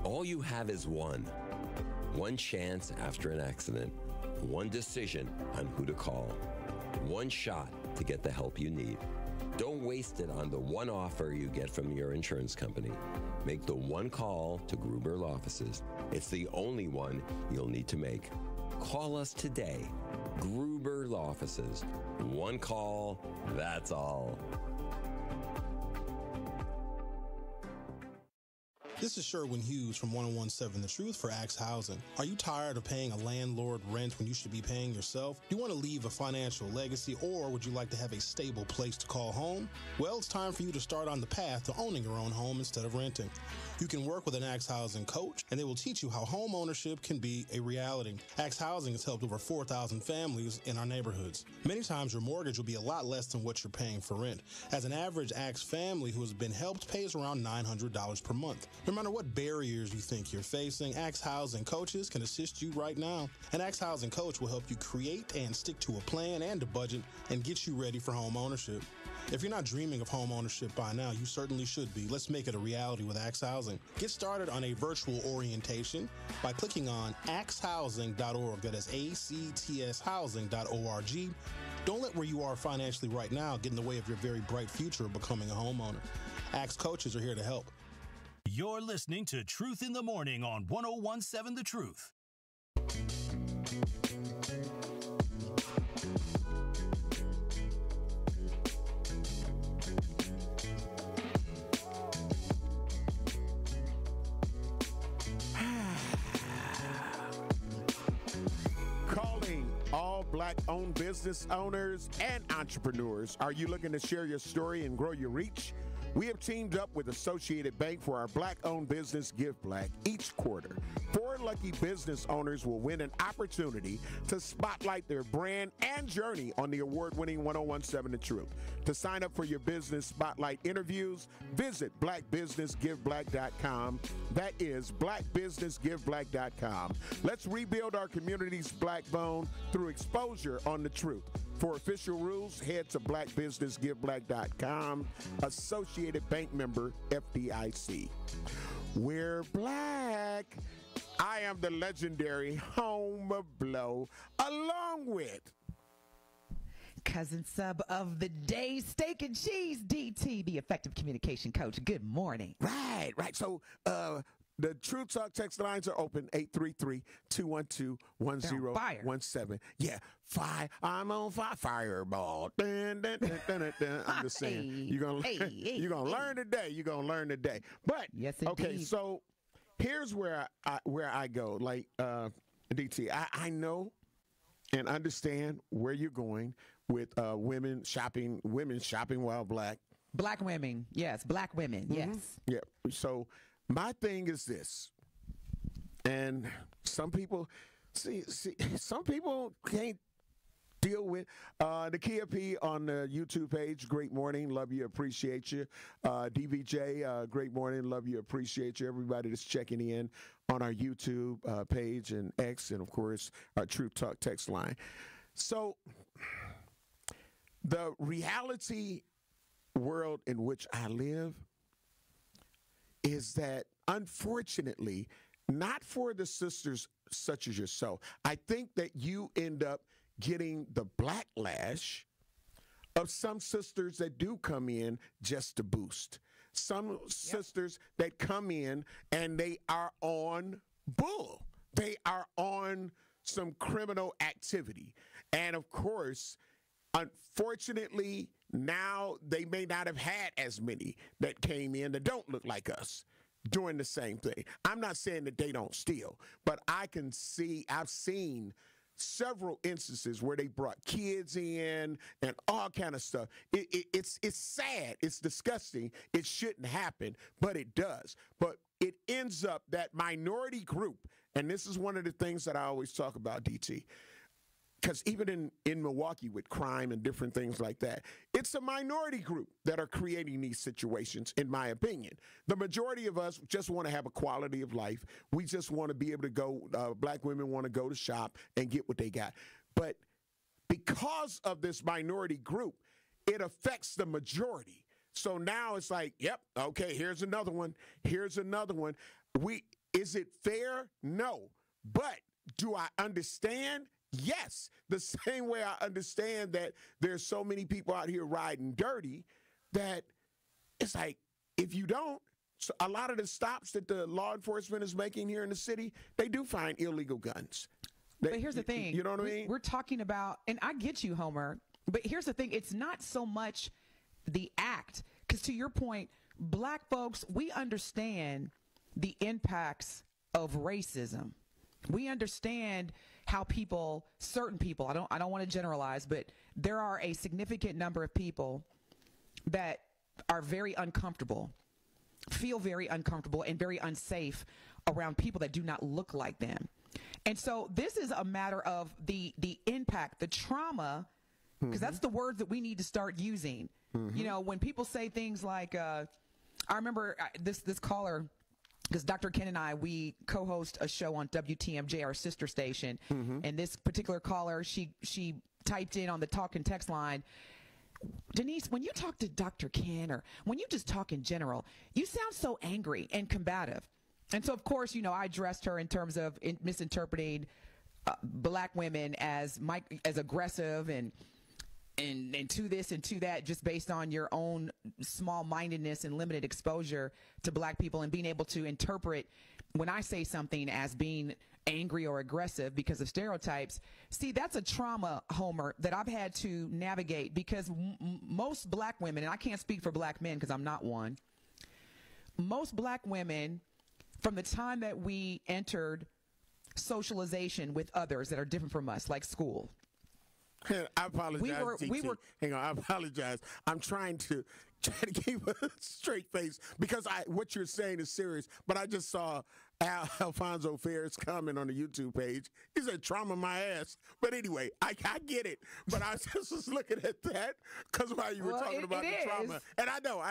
Speaker 21: All you have is one chance after an accident, one decision on who to call, one shot to get the help you need. Don't waste it on the one offer you get from your insurance company. Make the one call to Gruber Law Offices. It's the only one you'll need to make. Call us today. Gruber Law Offices. One call, that's all.
Speaker 10: This is Sherwin Hughes from 101.7 The Truth for Axe Housing. Are you tired of paying a landlord rent when you should be paying yourself? Do you want to leave a financial legacy, or would you like to have a stable place to call home? Well, it's time for you to start on the path to owning your own home instead of renting. You can work with an Axe Housing coach, and they will teach you how home ownership can be a reality. Axe Housing has helped over 4,000 families in our neighborhoods. Many times your mortgage will be a lot less than what you're paying for rent, as an average Axe family who has been helped pays around $900 per month. No matter what barriers you think you're facing, Axe Housing coaches can assist you right now. An Axe Housing coach will help you create and stick to a plan and a budget and get you ready for home ownership. If you're not dreaming of home ownership by now, you certainly should be. Let's make it a reality with Axe Housing. Get started on a virtual orientation by clicking on axehousing.org. That is ACTS housing.org. Don't let where you are financially right now get in the way of your very bright future of becoming a homeowner. Axe coaches are here to help.
Speaker 4: You're listening to Truth in the Morning on 101.7 The Truth.
Speaker 2: Calling all black-owned business owners and entrepreneurs. Are you looking to share your story and grow your reach? We have teamed up with Associated Bank for our Black-Owned Business Give Black each quarter. 4 lucky business owners will win an opportunity to spotlight their brand and journey on the award-winning 101.7 The Truth. To sign up for your business spotlight interviews, visit blackbusinessgiveblack.com. That is blackbusinessgiveblack.com. Let's rebuild our community's black bone through exposure on the truth. For official rules, head to blackbusinessgiveblack.com. Associated Bank member, FDIC. We're black. I am the legendary Home Blow, along with
Speaker 3: Cousin sub of the day, steak and cheese, DT, the effective communication coach. Good morning.
Speaker 2: Right. So, the True Talk text lines are open, 833-212-1017. Yeah, fire. I'm on fire. Fireball. Dun, dun, dun, dun, dun, dun. I'm just saying, you're gonna learn today. You're gonna learn today. But
Speaker 3: yes, indeed.
Speaker 2: Okay, so here's where I go. Like DT, I know and understand where you're going with women shopping while black.
Speaker 3: Black women, yes. Black women, yes.
Speaker 2: Yeah. So my thing is this, and some people some people can't deal with the Kia P on the YouTube page. Great morning, love you, appreciate you. DVJ, great morning, love you, appreciate you. Everybody that's checking in on our YouTube page and X, and of course our True Talk text line. So the reality world in which I live is that, unfortunately, not for the sisters such as yourself, I think that you end up getting the backlash of some sisters that do come in just to boost. Some sisters that come in and they are on bull. They are on some criminal activity. And of course, unfortunately, now they may not have had as many that came in that don't look like us doing the same thing. I'm not saying that they don't steal, but I've seen several instances where they brought kids in and all kind of stuff. It's sad. It's disgusting. It shouldn't happen, but it does. But it ends up that minority group, and this is one of the things that I always talk about, DT, because even in Milwaukee with crime and different things like that, it's a minority group that are creating these situations, in my opinion. The majority of us just want to have a quality of life. We just want to be able to go, black women want to go to shop and get what they got. But because of this minority group, it affects the majority. So now it's like, yep, okay, here's another one. Here's another one. Is it fair? No. But do I understand? Yes, the same way I understand that there's so many people out here riding dirty that it's like, if you don't, so a lot of the stops that the law enforcement is making here in the city, they do find illegal guns.
Speaker 3: But here's the thing.
Speaker 2: You know what I mean?
Speaker 3: We're talking about, and I get you, Homer, but here's the thing. It's not so much the act, because to your point, black folks, we understand the impacts of racism. We understand how certain people, I don't want to generalize, but there are a significant number of people that are very uncomfortable, feel very uncomfortable and very unsafe around people that do not look like them. And so this is a matter of the impact, the trauma, because that's the word that we need to start using. You know, when people say things like, I remember this caller, because Dr. Ken and I, we co-host a show on WTMJ, our sister station, and this particular caller, she typed in on the talk and text line, Denise, when you talk to Dr. Ken or when you just talk in general, you sound so angry and combative. And so, of course, you know, I addressed her in terms of misinterpreting black women as aggressive and to this and to that, just based on your own small-mindedness and limited exposure to black people, and being able to interpret when I say something as being angry or aggressive because of stereotypes. See, that's a trauma, Homer, that I've had to navigate, because most black women, and I can't speak for black men because I'm not one, most black women, from the time that we entered socialization with others that are different from us, like school,
Speaker 2: I apologize. Hang on, I apologize. I'm trying to keep a straight face because what you're saying is serious. But I just saw Alfonso Ferris comment on the YouTube page. He said, "Trauma my ass." But anyway, I get it. But I just was looking at that because while you were talking about the trauma, and I know,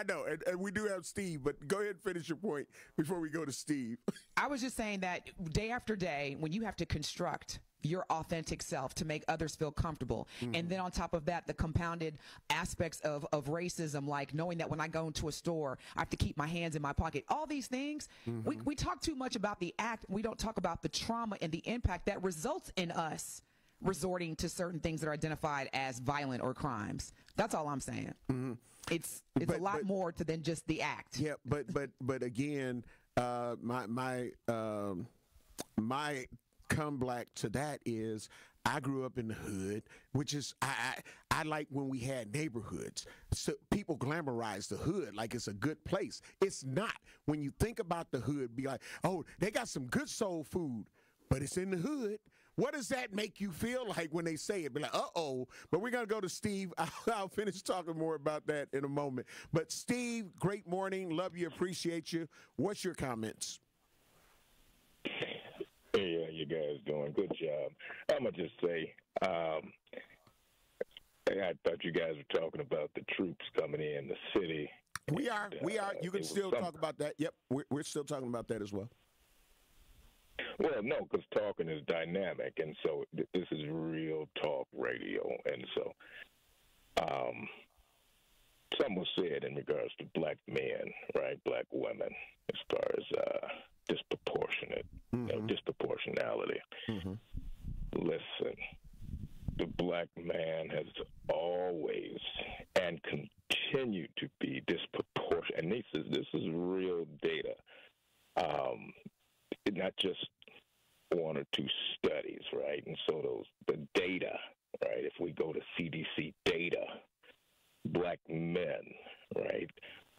Speaker 2: and we do have Steve. But go ahead and finish your point before we go to Steve.
Speaker 3: I was just saying that day after day, when you have to construct your authentic self to make others feel comfortable. And then on top of that, the compounded aspects of racism, like knowing that when I go into a store, I have to keep my hands in my pocket. All these things, we talk too much about the act. We don't talk about the trauma and the impact that results in us resorting to certain things that are identified as violent or crimes. That's all I'm saying.
Speaker 2: Mm-hmm.
Speaker 3: It's a lot more to than just the act.
Speaker 2: Yeah, but again, my comeback to that is I grew up in the hood, which is I like when we had neighborhoods. So people glamorize the hood like it's a good place. It's not. When you think about the hood, be like, oh, they got some good soul food, but it's in the hood. What does that make you feel like when they say it? Be like, uh-oh. But we're going to go to Steve. I'll finish talking more about that in a moment. But Steve, great morning. Love you. Appreciate you. What's your comments?
Speaker 11: Hey, how you guys doing? Good job. I'm going to just say, I thought you guys were talking about the troops coming in the city.
Speaker 2: We are. You can still talk about that. Yep, we're still talking about that as well.
Speaker 11: Well, no, because talking is dynamic, and so this is real talk radio. And so something was said in regards to black men, right, black women, as far as disproportionate, disproportionality.
Speaker 2: Mm-hmm.
Speaker 11: Listen, the black man has always and continued to be disproportionate. And this is real data. Not just one or two studies, right? And so the data, right? If we go to CDC data, black men, right?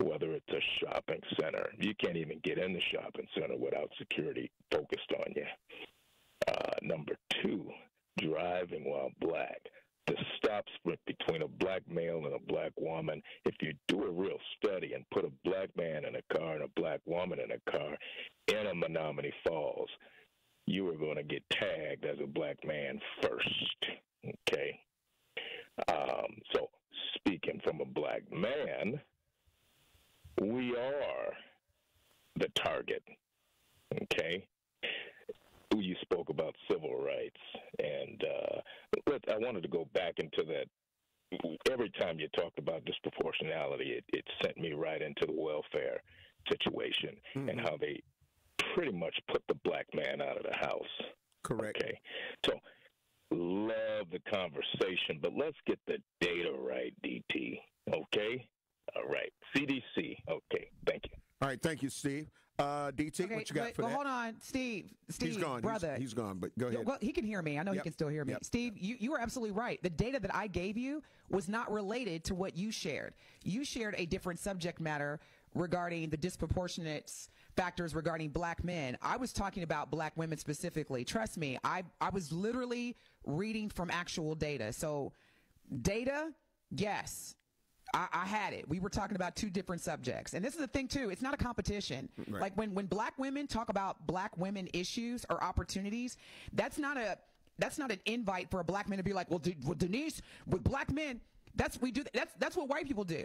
Speaker 11: Whether it's a shopping center, you can't even get in the shopping center without security focused on you. Number two, driving while black. The stop sprint between a black male and a black woman, if you do a real study and put a black man in a car and a black woman in a car in a Menominee Falls, you are going to get tagged as a black man first, okay? So speaking from a black man, we are the target, okay? You spoke about civil rights, and I wanted to go back into that. Every time you talked about disproportionality, it sent me right into the welfare situation and how they pretty much put the black man out of the house.
Speaker 2: Correct.
Speaker 11: Okay. So, love the conversation, but let's get the data right, DT. Okay? All right. CDC. Okay. Thank you.
Speaker 2: All right. Thank you, Steve. DT,
Speaker 3: Okay,
Speaker 2: what you got for that?
Speaker 3: Hold on, Steve.
Speaker 2: He's gone.
Speaker 3: Brother.
Speaker 2: He's gone, but go ahead.
Speaker 3: Well, he can hear me. I know he can still hear me. Steve, you are absolutely right. The data that I gave you was not related to what you shared. You shared a different subject matter regarding the disproportionate factors regarding black men. I was talking about black women specifically. Trust me, I was literally reading from actual data. So data, yes. I had it. We were talking about two different subjects. And this is the thing, too. It's not a competition.
Speaker 2: Right.
Speaker 3: Like when black women talk about black women issues or opportunities, that's not an invite for a black man to be like, well, Denise, with black men, that's what white people do.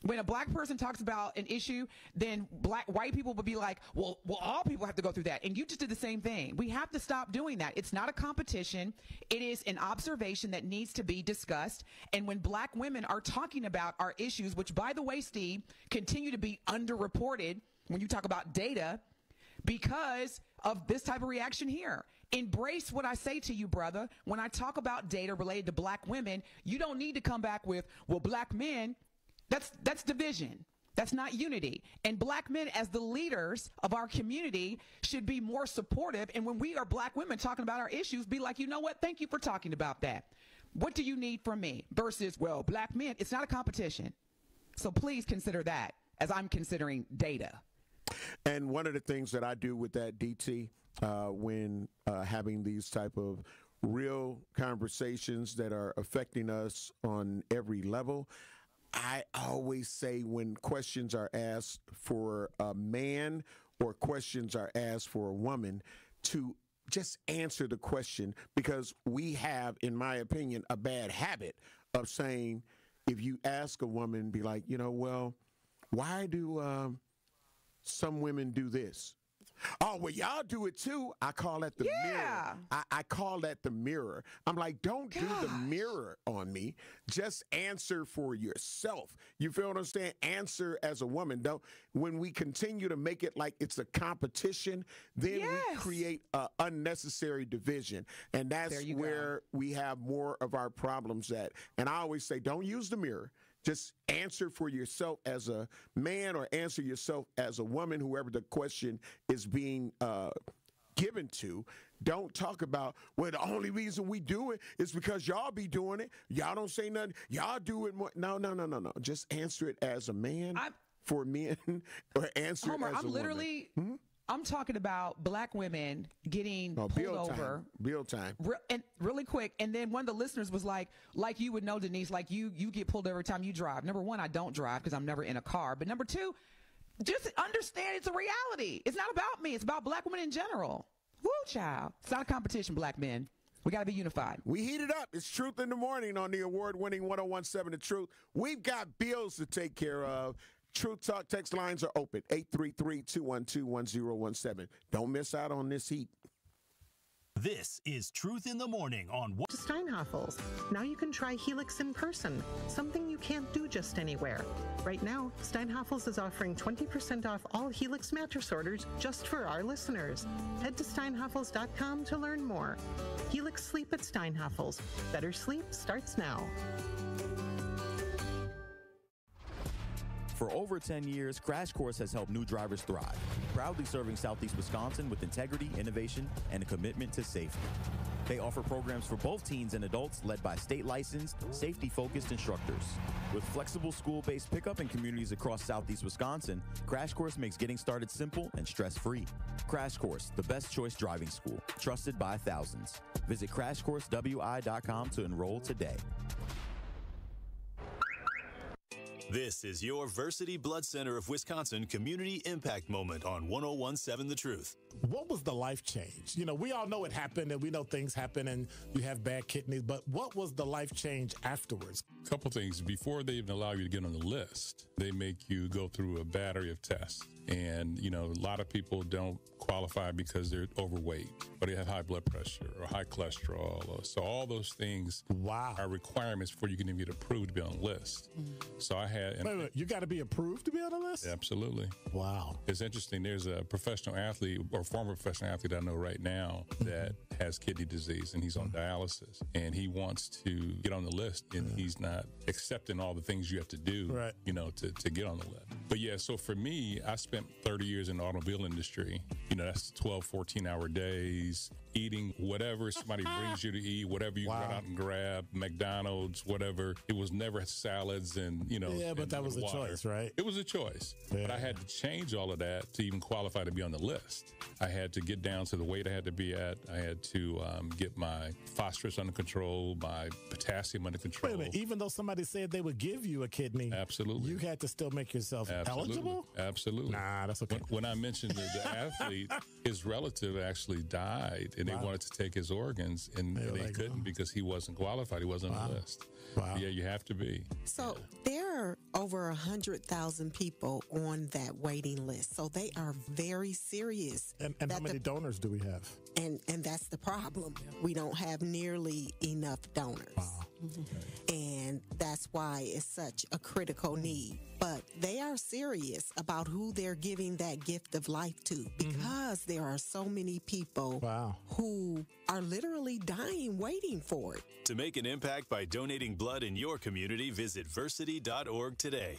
Speaker 3: When a black person talks about an issue, then white people would be like, well, all people have to go through that. And you just did the same thing. We have to stop doing that. It's not a competition. It is an observation that needs to be discussed. And when black women are talking about our issues, which, by the way, Steve, continue to be underreported when you talk about data because of this type of reaction here. Embrace what I say to you, brother. When I talk about data related to black women, you don't need to come back with, well, black men, that's division. That's not unity. And black men, as the leaders of our community, should be more supportive. And when we are black women talking about our issues, be like, you know what? Thank you for talking about that. What do you need from me? Versus, well, black men, it's not a competition. So please consider that as I'm considering data.
Speaker 2: And one of the things that I do with that, DT, when having these type of real conversations that are affecting us on every level, I always say when questions are asked for a man or questions are asked for a woman, to just answer the question, because we have, in my opinion, a bad habit of saying, if you ask a woman, be like, well, why do some women do this? Oh, well, y'all do it too. I call that the mirror. I call that the mirror. I'm like, don't do the mirror on me. Just answer for yourself. You feel what I'm saying? Answer as a woman. Don't. When we continue to make it like it's a competition, then we create an unnecessary division. And that's where we have more of our problems at. And I always say, don't use the mirror. Just answer for yourself as a man or answer yourself as a woman, whoever the question is being given to. Don't talk about, well, the only reason we do it is because y'all be doing it. Y'all don't say nothing. Y'all do it more. No. Just answer it as a man for men or answer
Speaker 3: Homer,
Speaker 2: it as a
Speaker 3: literally,
Speaker 2: woman.
Speaker 3: I'm talking about black women getting pulled over.
Speaker 2: Bill time.
Speaker 3: And really quick. And then one of the listeners was like you would know, Denise, like you get pulled every time you drive. Number one, I don't drive because I'm never in a car. But number two, just understand it's a reality. It's not about me. It's about black women in general. Woo, child. It's not a competition, black men. We got to be unified.
Speaker 2: We heat it up. It's Truth in the Morning on the award-winning 1017 The Truth. We've got bills to take care of. Truth Talk text lines are open, 833-212-1017. Don't miss out on this heat.
Speaker 4: This is Truth in the Morning on
Speaker 12: Steinhafels. Now you can try Helix in person, something you can't do just anywhere. Right now, Steinhafels is offering 20% off all Helix mattress orders just for our listeners. Head to steinhafels.com to learn more. Helix Sleep at Steinhafels. Better sleep starts now.
Speaker 18: For over 10 years, Crash Course has helped new drivers thrive, proudly serving Southeast Wisconsin with integrity, innovation, and a commitment to safety. They offer programs for both teens and adults led by state-licensed, safety-focused instructors. With flexible school-based pickup in communities across Southeast Wisconsin, Crash Course makes getting started simple and stress-free. Crash Course, the best choice driving school, trusted by thousands. Visit crashcoursewi.com to enroll today.
Speaker 4: This is your Versity Blood Center of Wisconsin Community Impact Moment on 1017 The Truth.
Speaker 6: What was the life change? You know, we all know it happened and we know things happen and you have bad kidneys, but what was the life change afterwards?
Speaker 13: A couple things. Before they even allow you to get on the list, they make you go through a battery of tests. And, you know, a lot of people don't qualify because they're overweight or they have high blood pressure or high cholesterol. So all those things are requirements before you can even get approved to be on the list. So I had...
Speaker 6: Wait, you got to be approved to be on the list?
Speaker 13: Absolutely.
Speaker 6: Wow.
Speaker 13: It's interesting. There's a professional athlete or former professional athlete I know right now that has kidney disease and he's on dialysis and he wants to get on the list and he's not accepting all the things you have to do, you know, to get on the list. But yeah, so for me, I spent 30 years in the automobile industry. You know, that's 12, 14-hour days, eating whatever somebody brings you to eat, whatever you run out and grab, McDonald's, whatever. It was never salads and, you know.
Speaker 6: Yeah, but that was a choice, right?
Speaker 13: It was a choice. Yeah. But I had to change all of that to even qualify to be on the list. I had to get down to the weight I had to be at. I had to get my phosphorus under control, my potassium under control.
Speaker 6: Wait a minute. Even though somebody said they would give you a kidney,
Speaker 13: absolutely,
Speaker 6: you had to still make yourself eligible?
Speaker 13: Absolutely.
Speaker 6: Nah, that's okay.
Speaker 13: When I mentioned the athlete, his relative actually died, and they wanted to take his organs, and they couldn't because he wasn't qualified. He wasn't on the list. Wow. Yeah, you have to be.
Speaker 14: So there are over 100,000 people on that waiting list. So they are very serious.
Speaker 6: And how many donors do we have?
Speaker 14: And that's the problem. We don't have nearly enough donors.
Speaker 6: Wow.
Speaker 14: And that's why it's such a critical need. But they are serious about who they're giving that gift of life to because there are so many people who are literally dying waiting for it.
Speaker 4: To make an impact by donating blood in your community, visit versity.org today.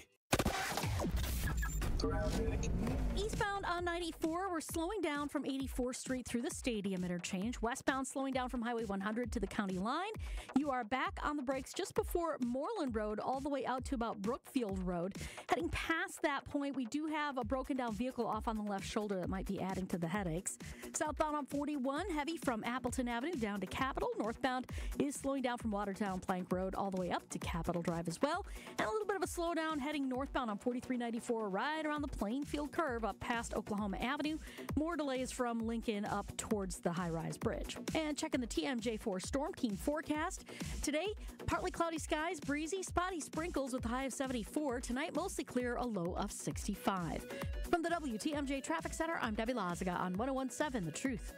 Speaker 15: Eastbound on 94, we're slowing down from 84th Street through the Stadium interchange. Westbound slowing down from Highway 100 to the county line. You are back on the brakes just before Moreland Road all the way out to about Brookfield Road. Heading past that point, we do have a broken down vehicle off on the left shoulder that might be adding to the headaches. Southbound on 41, heavy from Appleton Avenue down to Capitol. Northbound is slowing down from Watertown Plank Road all the way up to Capitol Drive as well. And a little bit of a slowdown heading northbound on 4394 right around the Plainfield curve up past Oklahoma Avenue. More delays from Lincoln up towards the high-rise bridge. And checking the TMJ4 Storm Team forecast. Today, partly cloudy skies, breezy, spotty sprinkles with a high of 74. Tonight, mostly clear, a low of 65. From the the WTMJ Traffic Center, I'm Debbie Lazaga on 101.7 The Truth.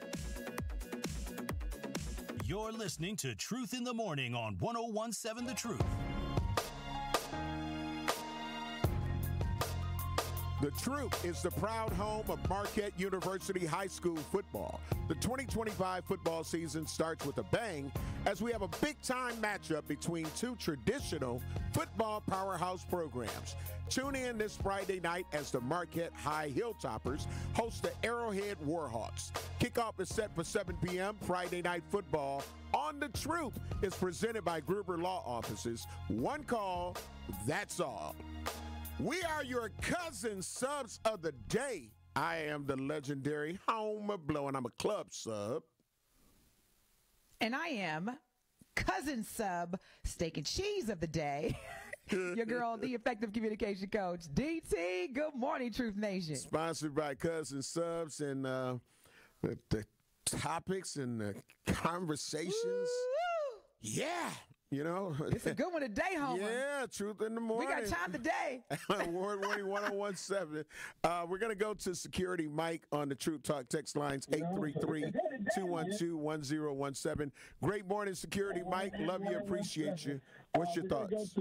Speaker 4: You're listening to Truth in the Morning on 101.7 The Truth.
Speaker 2: The Truth is the proud home of Marquette University High School football. The 2025 football season starts with a bang as we have a big-time matchup between two traditional football powerhouse programs. Tune in this Friday night as the Marquette High Hilltoppers host the Arrowhead Warhawks. Kickoff is set for 7 p.m. Friday Night Football on The Truth is presented by Gruber Law Offices. One call, that's all. We are your cousin subs of the day. I am the legendary Homer Blow, and I'm a club sub.
Speaker 3: And I am cousin sub, steak and cheese of the day. Your girl, the effective communication coach, DT. Good morning, Truth Nation.
Speaker 2: Sponsored by Cousin Subs, and the topics and the conversations. Woo! Yeah. You know,
Speaker 3: it's a good one today, Homer.
Speaker 2: Yeah, Truth in the Morning.
Speaker 3: We got time today.
Speaker 2: Award-winning 101.7. We're going to go to Security Mike on the Truth Talk text lines 833-212-1017. Great morning, Security Mike. Love you, appreciate you. What's your thoughts?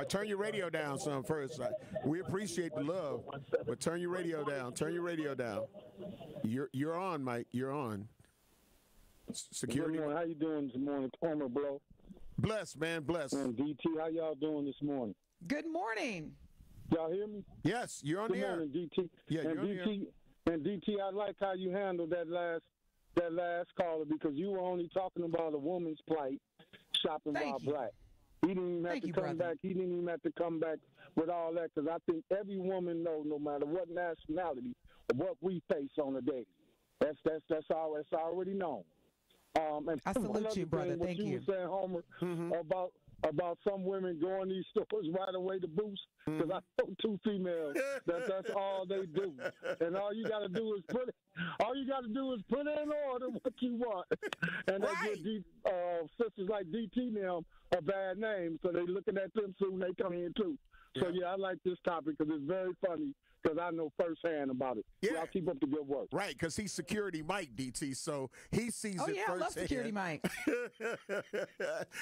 Speaker 2: Turn your radio down some first. We appreciate the love, but turn your radio down. Turn your radio down. You're on, Mike. You're on. Security.
Speaker 16: How you doing this morning, Homer Blow?
Speaker 2: Bless, man, bless.
Speaker 16: And DT, how y'all doing this morning?
Speaker 3: Good morning.
Speaker 16: Y'all hear me?
Speaker 2: Yes, you're on the air.
Speaker 16: Good morning, DT.
Speaker 2: Yeah,
Speaker 16: and
Speaker 2: you're on the air.
Speaker 16: And DT, I like how you handled that last caller because you were only talking about a woman's plight, shopping while black. He didn't even have to come back. He didn't even have to come back with all that because I think every woman knows, no matter what nationality, what we face on a daily. That's already known. And
Speaker 3: I salute you, brother. Thank you.
Speaker 16: You were saying, Homer, about some women going to these stores right away to boost, because I know two females that's all they do, and all you got to do is put in order what you want, and they give sisters like DT now a bad name, so they looking at them soon they come in too. So yeah, I like this topic because it's very funny. Because I know firsthand about it. Yeah. Y'all keep up the good work.
Speaker 2: Right, because he's Security Mike, DT, so he sees it firsthand.
Speaker 3: I love Security Mike.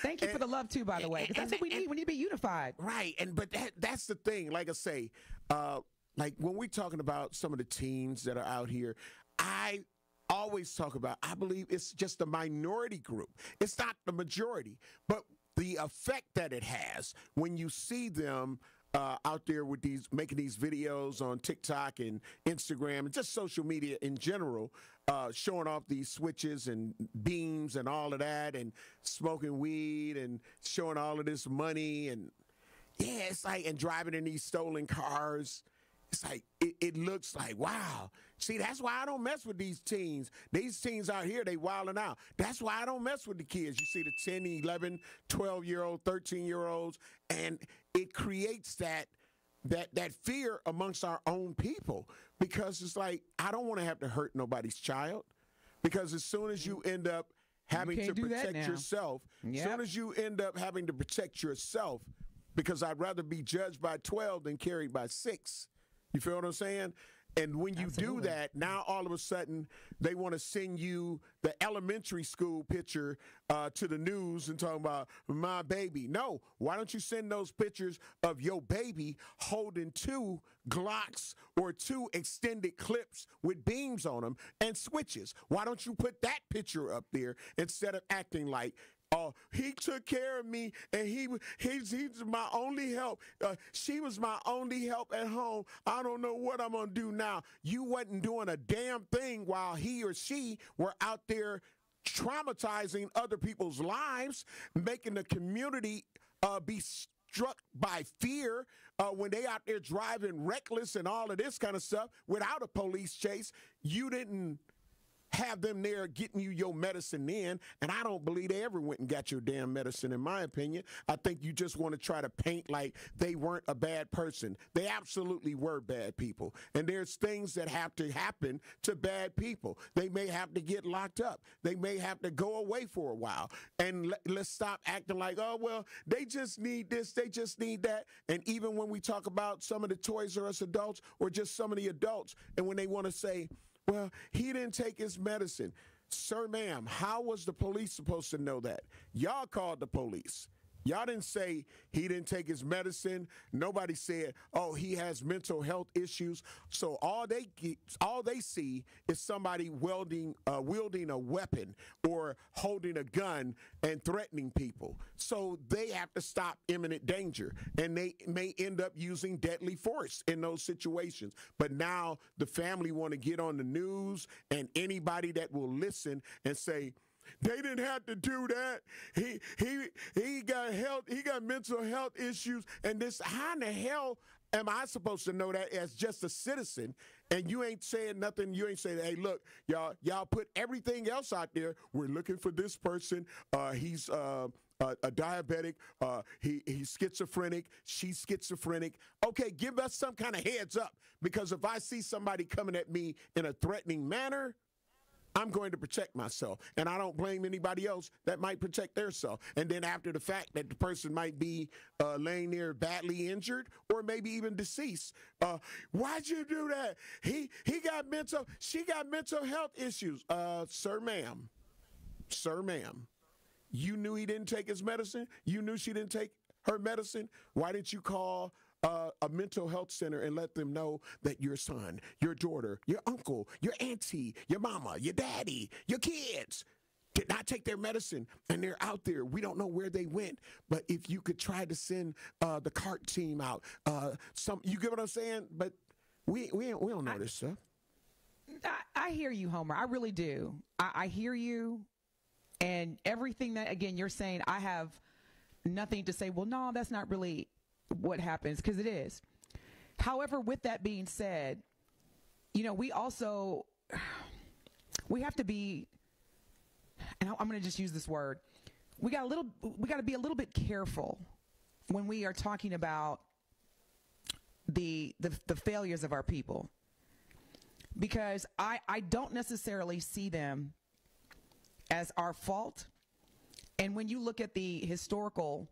Speaker 3: Thank you for the love, too, by the way, because that's what we need. We need to be unified.
Speaker 2: Right, but that's the thing. Like I say, like when we're talking about some of the teens that are out here, I always talk about, I believe it's just a minority group. It's not the majority, but the effect that it has when you see them out there with making these videos on TikTok and Instagram and just social media in general, showing off these switches and beams and all of that and smoking weed and showing all of this money and it's like, and driving in these stolen cars. It's like, it looks like, wow. See, that's why I don't mess with these teens. These teens out here, they wilding out. That's why I don't mess with the kids. You see the 10, 11, 12-year-old, 13-year-olds, and it creates that fear amongst our own people because it's like, I don't want to have to hurt nobody's child because as soon as you end up having to protect yourself, as soon as you end up having to protect yourself, because I'd rather be judged by 12 than carried by 6. You feel what I'm saying? And when you do that, now all of a sudden they want to send you the elementary school picture to the news and talking about my baby. No, why don't you send those pictures of your baby holding 2 Glocks or 2 extended clips with beams on them and switches? Why don't you put that picture up there instead of acting like, oh, he took care of me, and he's my only help. She was my only help at home. I don't know what I'm going to do now. You wasn't doing a damn thing while he or she were out there traumatizing other people's lives, making the community be struck by fear when they out there driving reckless and all of this kind of stuff without a police chase. You didn't have them there getting you your medicine in, and I don't believe they ever went and got your damn medicine, in my opinion. I think you just want to try to paint like they weren't a bad person. They absolutely were bad people, and there's things that have to happen to bad people. They may have to get locked up. They may have to go away for a while, and let's stop acting like, oh, well, they just need this, they just need that. And even when we talk about some of the Toys R Us adults or just some of the adults, and when they want to say, well, he didn't take his medicine. Sir, ma'am, how was the police supposed to know that? Y'all called the police. Y'all didn't say he didn't take his medicine. Nobody said, oh, he has mental health issues. So all they see is somebody wielding a weapon or holding a gun and threatening people. So they have to stop imminent danger, and they may end up using deadly force in those situations. But now the family want to get on the news, and anybody that will listen and say, they didn't have to do that. He got mental health issues, and this. How in the hell am I supposed to know that as just a citizen? And you ain't saying nothing. You ain't saying, hey, look, y'all put everything else out there. We're looking for this person. He's a diabetic. He's schizophrenic. She's schizophrenic. Okay, give us some kind of heads up, because if I see somebody coming at me in a threatening manner, I'm going to protect myself, and I don't blame anybody else that might protect their self. And then after the fact that the person might be laying there badly injured or maybe even deceased, why'd you do that? She got mental health issues. Sir, ma'am, you knew he didn't take his medicine? You knew she didn't take her medicine? Why didn't you call a mental health center and let them know that your son, your daughter, your uncle, your auntie, your mama, your daddy, your kids did not take their medicine, and they're out there? We don't know where they went, but if you could try to send the CART team out, you get what I'm saying? But we don't know this stuff.
Speaker 3: I hear you, Homer. I really do. I hear you, and everything that, again, you're saying, I have nothing to say, well, no, that's not really what happens, because it is. However, with that being said, we have to be, and I'm going to just use this word, we got to be a little bit careful when we are talking about the failures of our people, because I don't necessarily see them as our fault. And when you look at the historical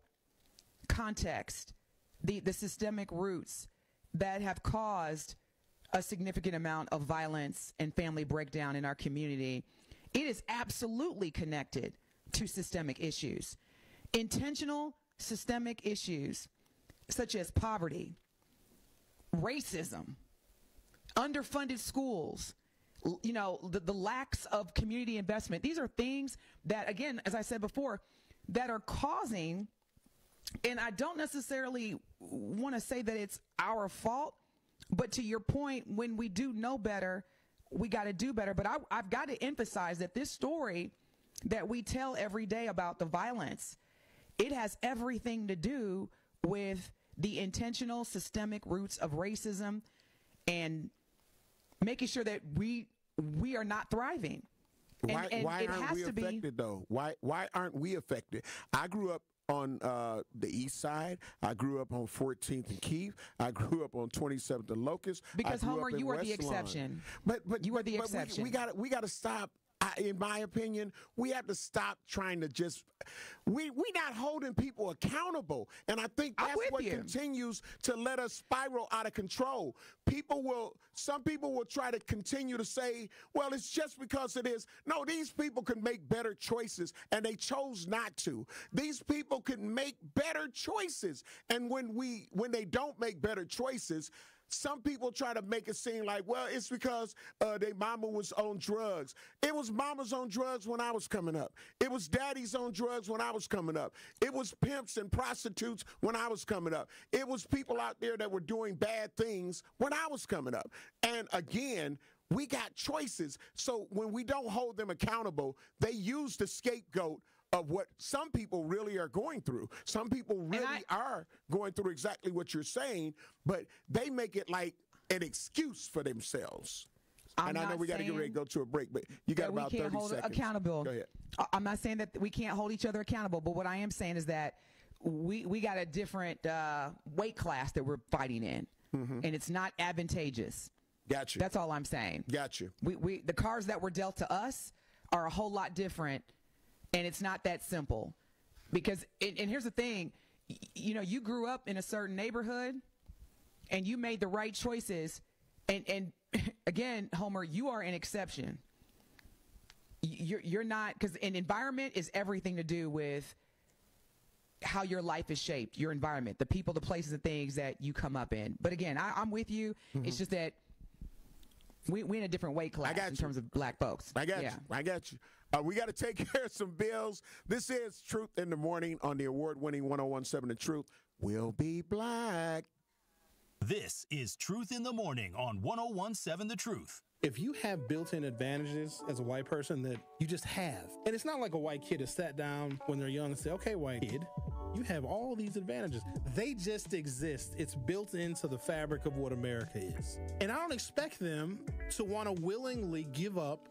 Speaker 3: context, the systemic roots that have caused a significant amount of violence and family breakdown in our community, it is absolutely connected to systemic issues. Intentional systemic issues such as poverty, racism, underfunded schools, the lacks of community investment. These are things that, again, as I said before, that are causing. And I don't necessarily want to say that it's our fault, but to your point, when we do know better, we got to do better. But I've got to emphasize that this story that we tell every day about the violence, it has everything to do with the intentional systemic roots of racism and making sure that we are not thriving.
Speaker 2: Why aren't we affected, though? Why aren't we affected? I grew up on the east side. I grew up on 14th and Keith. I grew up on 27th and Locust.
Speaker 3: Because, Homer, you are the exception.
Speaker 2: But
Speaker 3: you are the exception.
Speaker 2: We got to stop. In my opinion, we have to stop trying to just. We're not holding people accountable, and I think that's what continues to let us spiral out of control. Some people will try to continue to say, well, it's just because it is. No, these people can make better choices, and they chose not to. These people can make better choices, and when they don't make better choices, some people try to make it seem like, well, it's because their mama was on drugs. It was mama's on drugs when I was coming up. It was daddy's on drugs when I was coming up. It was pimps and prostitutes when I was coming up. It was people out there that were doing bad things when I was coming up. And again, we got choices. So when we don't hold them accountable, they use the scapegoat of what some people really are going through. Some people really are going through exactly what you're saying, but they make it like an excuse for themselves. And I know we got to get ready to go to a break, but you got about 30 seconds.
Speaker 3: Accountable.
Speaker 2: Go ahead.
Speaker 3: I'm not saying that we can't hold each other accountable, but what I am saying is that we got a different weight class that we're fighting in, and it's not advantageous.
Speaker 2: Got you.
Speaker 3: That's all I'm saying.
Speaker 2: Got you.
Speaker 3: The cards that were dealt to us are a whole lot different, and it's not that simple. Because, and here's the thing, you know, you grew up in a certain neighborhood, and you made the right choices, and again, Homer, you are an exception. You're not, because an environment is everything to do with how your life is shaped, your environment, the people, the places, and things that you come up in. But again, I'm with you. It's just that we in a different weight class in terms of black folks.
Speaker 2: I got you. I got you. We got to take care of some bills. This is Truth in the Morning on the award-winning 101.7 The Truth. We'll be black.
Speaker 4: This is Truth in the Morning on 101.7 The Truth.
Speaker 10: If you have built-in advantages as a white person that you just have, and it's not like a white kid has sat down when they're young and said, okay, white kid, you have all these advantages. They just exist. It's built into the fabric of what America is. And I don't expect them to want to willingly give up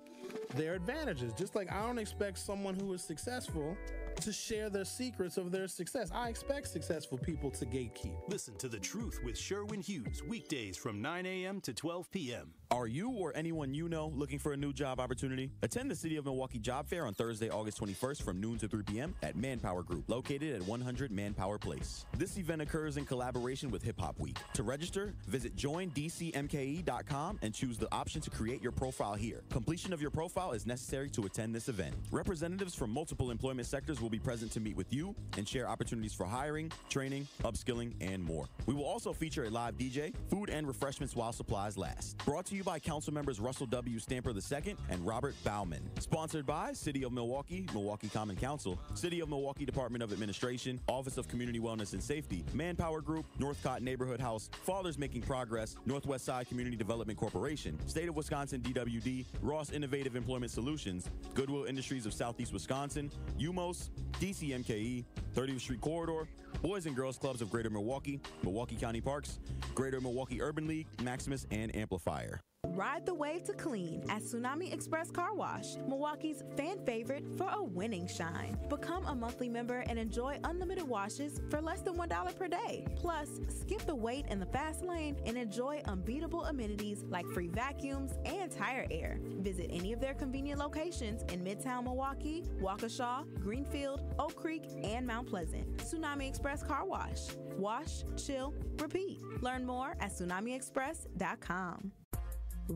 Speaker 10: their advantages. Just like I don't expect someone who is successful to share their secrets of their success. I expect successful people to gatekeep.
Speaker 4: Listen to The Truth with Sherwin Hughes, weekdays from 9 a.m. to 12 p.m.
Speaker 18: Are you or anyone you know looking for a new job opportunity? Attend the City of Milwaukee Job Fair on Thursday, August 21st from noon to 3 p.m. at Manpower Group, located at 100 Manpower Place. This event occurs in collaboration with Hip Hop Week. To register, visit joindcmke.com and choose the option to create your profile here. Completion of your profile is necessary to attend this event. Representatives from multiple employment sectors will be present to meet with you and share opportunities for hiring, training, upskilling, and more. We will also feature a live DJ, food and refreshments while supplies last. Brought to you by Council members Russell W. Stamper II and Robert Bauman. Sponsored by City of Milwaukee, Milwaukee Common Council, City of Milwaukee Department of Administration, Office of Community Wellness and Safety, Manpower Group, Northcott Neighborhood House, Fathers Making Progress, Northwest Side Community Development Corporation, State of Wisconsin DWD, Ross Innovative Employment Solutions, Goodwill Industries of Southeast Wisconsin, UMOS, DCMKE, 30th Street Corridor, Boys and Girls Clubs of Greater Milwaukee, Milwaukee County Parks, Greater Milwaukee Urban League, Maximus, and Amplifier.
Speaker 17: Ride the wave to clean at Tsunami Express Car Wash, Milwaukee's fan favorite for a winning shine. Become a monthly member and enjoy unlimited washes for less than $1 per day. Plus, skip the wait in the fast lane and enjoy unbeatable amenities like free vacuums and tire air. Visit any of their convenient locations in Midtown Milwaukee, Waukesha, Greenfield, Oak Creek, and Mount Pleasant. Tsunami Express Car Wash. Wash, chill, repeat. Learn more at tsunamiexpress.com.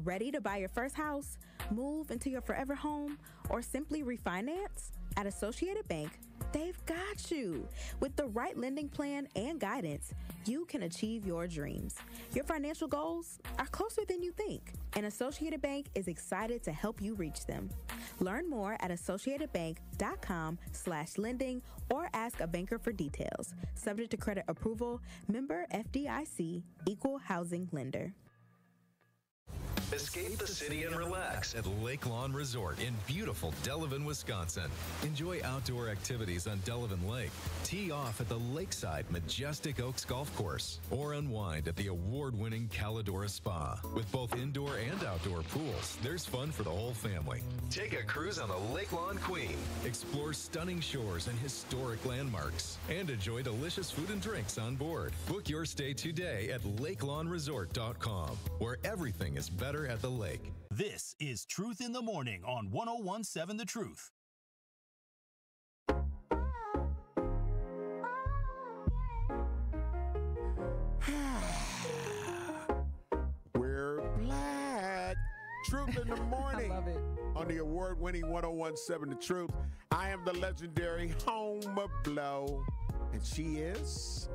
Speaker 17: Ready to buy your first house, move into your forever home, or simply refinance? At Associated Bank, they've got you. With the right lending plan and guidance, you can achieve your dreams. Your financial goals are closer than you think, and Associated Bank is excited to help you reach them. Learn more at associatedbank.com/lending or ask a banker for details. Subject to credit approval, member FDIC, equal housing lender.
Speaker 19: Escape the city and relax at Lake Lawn Resort in beautiful Delavan, Wisconsin. Enjoy outdoor activities on Delavan Lake. Tee off at the lakeside Majestic Oaks Golf Course or unwind at the award-winning Calidora Spa. With both indoor and outdoor pools, there's fun for the whole family. Take a cruise on the Lake Lawn Queen. Explore stunning shores and historic landmarks. And enjoy delicious food and drinks on board. Book your stay today at lakelawnresort.com, where everything is better at the lake.
Speaker 4: This is Truth in the Morning on 101.7 The Truth.
Speaker 2: We're black. Truth in the Morning.
Speaker 3: I love it.
Speaker 2: On the award-winning 101.7 The Truth. I am the legendary Homer Blow. And she is...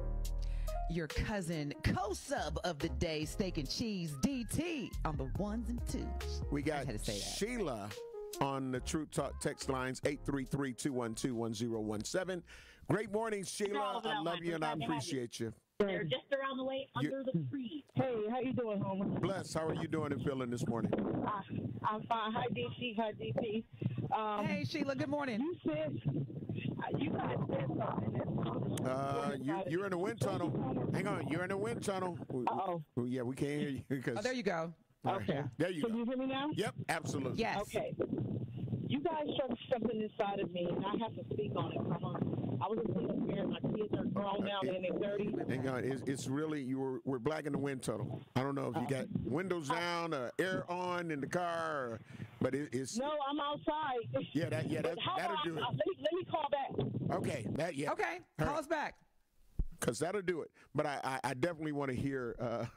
Speaker 3: your cousin, co-sub of the day, Steak and Cheese, DT, on the ones and twos.
Speaker 2: We got
Speaker 3: had to say that.
Speaker 2: Sheila on the Truth Talk text lines, 833-212-1017. Great morning, Sheila. I love you and I appreciate you.
Speaker 20: They're just around the way under the tree. Hey, how you doing, Homer?
Speaker 2: Bless. How are you doing and feeling this morning?
Speaker 20: I'm fine. Hi, DC. Hi, DP.
Speaker 3: Hey, Sheila. Good morning.
Speaker 20: You said you guys said something.
Speaker 2: You're in the wind tunnel. Hang on. You're in the wind tunnel.
Speaker 20: Uh-oh.
Speaker 2: Yeah, we can't hear you.
Speaker 3: Oh, there you go.
Speaker 2: Okay. There you go.
Speaker 20: Can you hear me now?
Speaker 2: Yep, absolutely.
Speaker 3: Yes.
Speaker 20: Okay. You guys struck something inside of me, and I have to speak on it. I was a single parent. My kids are grown now, they're in their 30s.
Speaker 2: Hang on. It's really, we're black in the wind tunnel. I don't know if you got windows down or air on in the car, but it's.
Speaker 20: No, I'm outside.
Speaker 2: Yeah, that'll do it.
Speaker 20: Let me call back.
Speaker 2: Okay.
Speaker 3: Okay. Call us back.
Speaker 2: Because that'll do it. But I definitely want to hear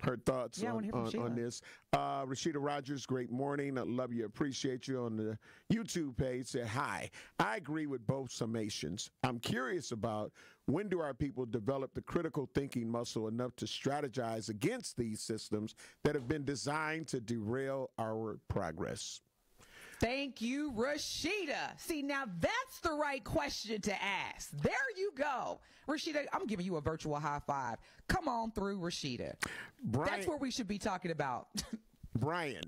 Speaker 2: her thoughts on this. Rashida Rogers, great morning. I love you, appreciate you on the YouTube page. Said, hi, I agree with both summations. I'm curious about when do our people develop the critical thinking muscle enough to strategize against these systems that have been designed to derail our progress?
Speaker 3: Thank you, Rashida. See, now that's the right question to ask. There you go. Rashida, I'm giving you a virtual high five. Come on through, Rashida.
Speaker 2: Brian,
Speaker 3: that's what we should be talking about.
Speaker 2: Brian,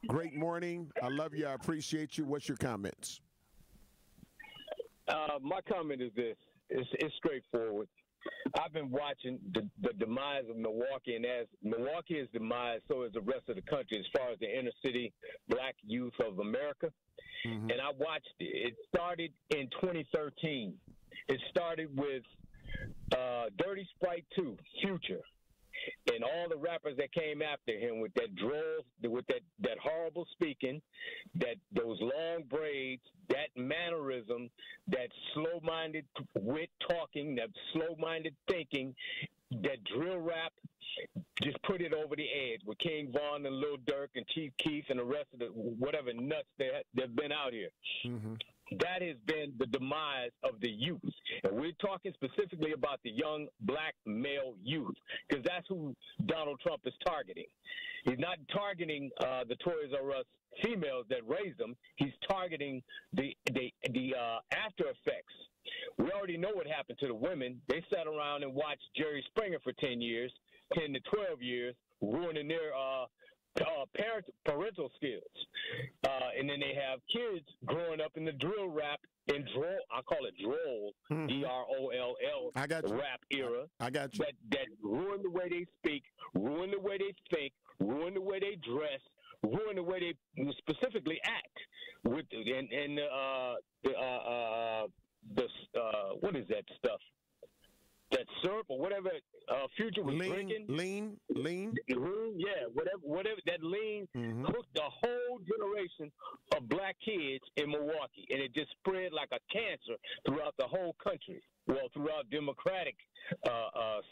Speaker 2: great morning. I love you. I appreciate you. What's your comments?
Speaker 1: My comment is this. It's straightforward. I've been watching the demise of Milwaukee, and as Milwaukee is demised, so is the rest of the country as far as the inner city black youth of America. Mm-hmm. And I watched it. It started in 2013. It started with Dirty Sprite 2, Future, and all the rappers that came after him with that droll, with that horrible speaking, those long braids, that mannerism, that slow-minded wit talking, that slow-minded thinking, that drill rap, just put it over the edge with King Von and Lil Durk and Chief Keef and the rest of the whatever nuts they've been out here. Mm-hmm. That has been the demise of the youth. And we're talking specifically about the young black male youth, because that's who Donald Trump is targeting. He's not targeting the Toys R Us females that raised them. He's targeting the after effects. We already know what happened to the women. They sat around and watched Jerry Springer for 10 to 12 years, ruining their parental skills. And then they have kids growing up in the drill rap and droll, I call it droll, D-R-O-L-L,
Speaker 2: I got you.
Speaker 1: Rap era.
Speaker 2: I got you.
Speaker 1: That ruin the way they speak, ruin the way they think, ruin the way they dress, ruin the way they specifically act. With what is that stuff? That syrup or whatever Future was drinking.
Speaker 2: Lean.
Speaker 1: Yeah, whatever that lean hooked a whole generation of black kids in Milwaukee, and it just spread like a cancer throughout the whole country. Well, throughout democratic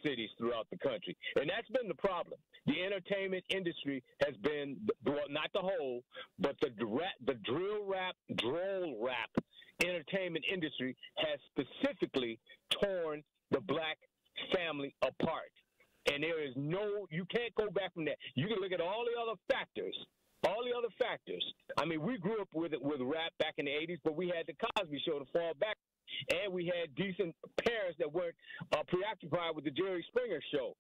Speaker 1: cities throughout the country, and that's been the problem. The entertainment industry has been, well, not the whole, but the drill rap, droll rap entertainment industry has specifically torn the black family apart. And there is you can't go back from that. You can look at all the other factors. I mean, we grew up with rap back in the 80s, but we had the Cosby Show to fall back, and we had decent parents that weren't preoccupied with the Jerry Springer Show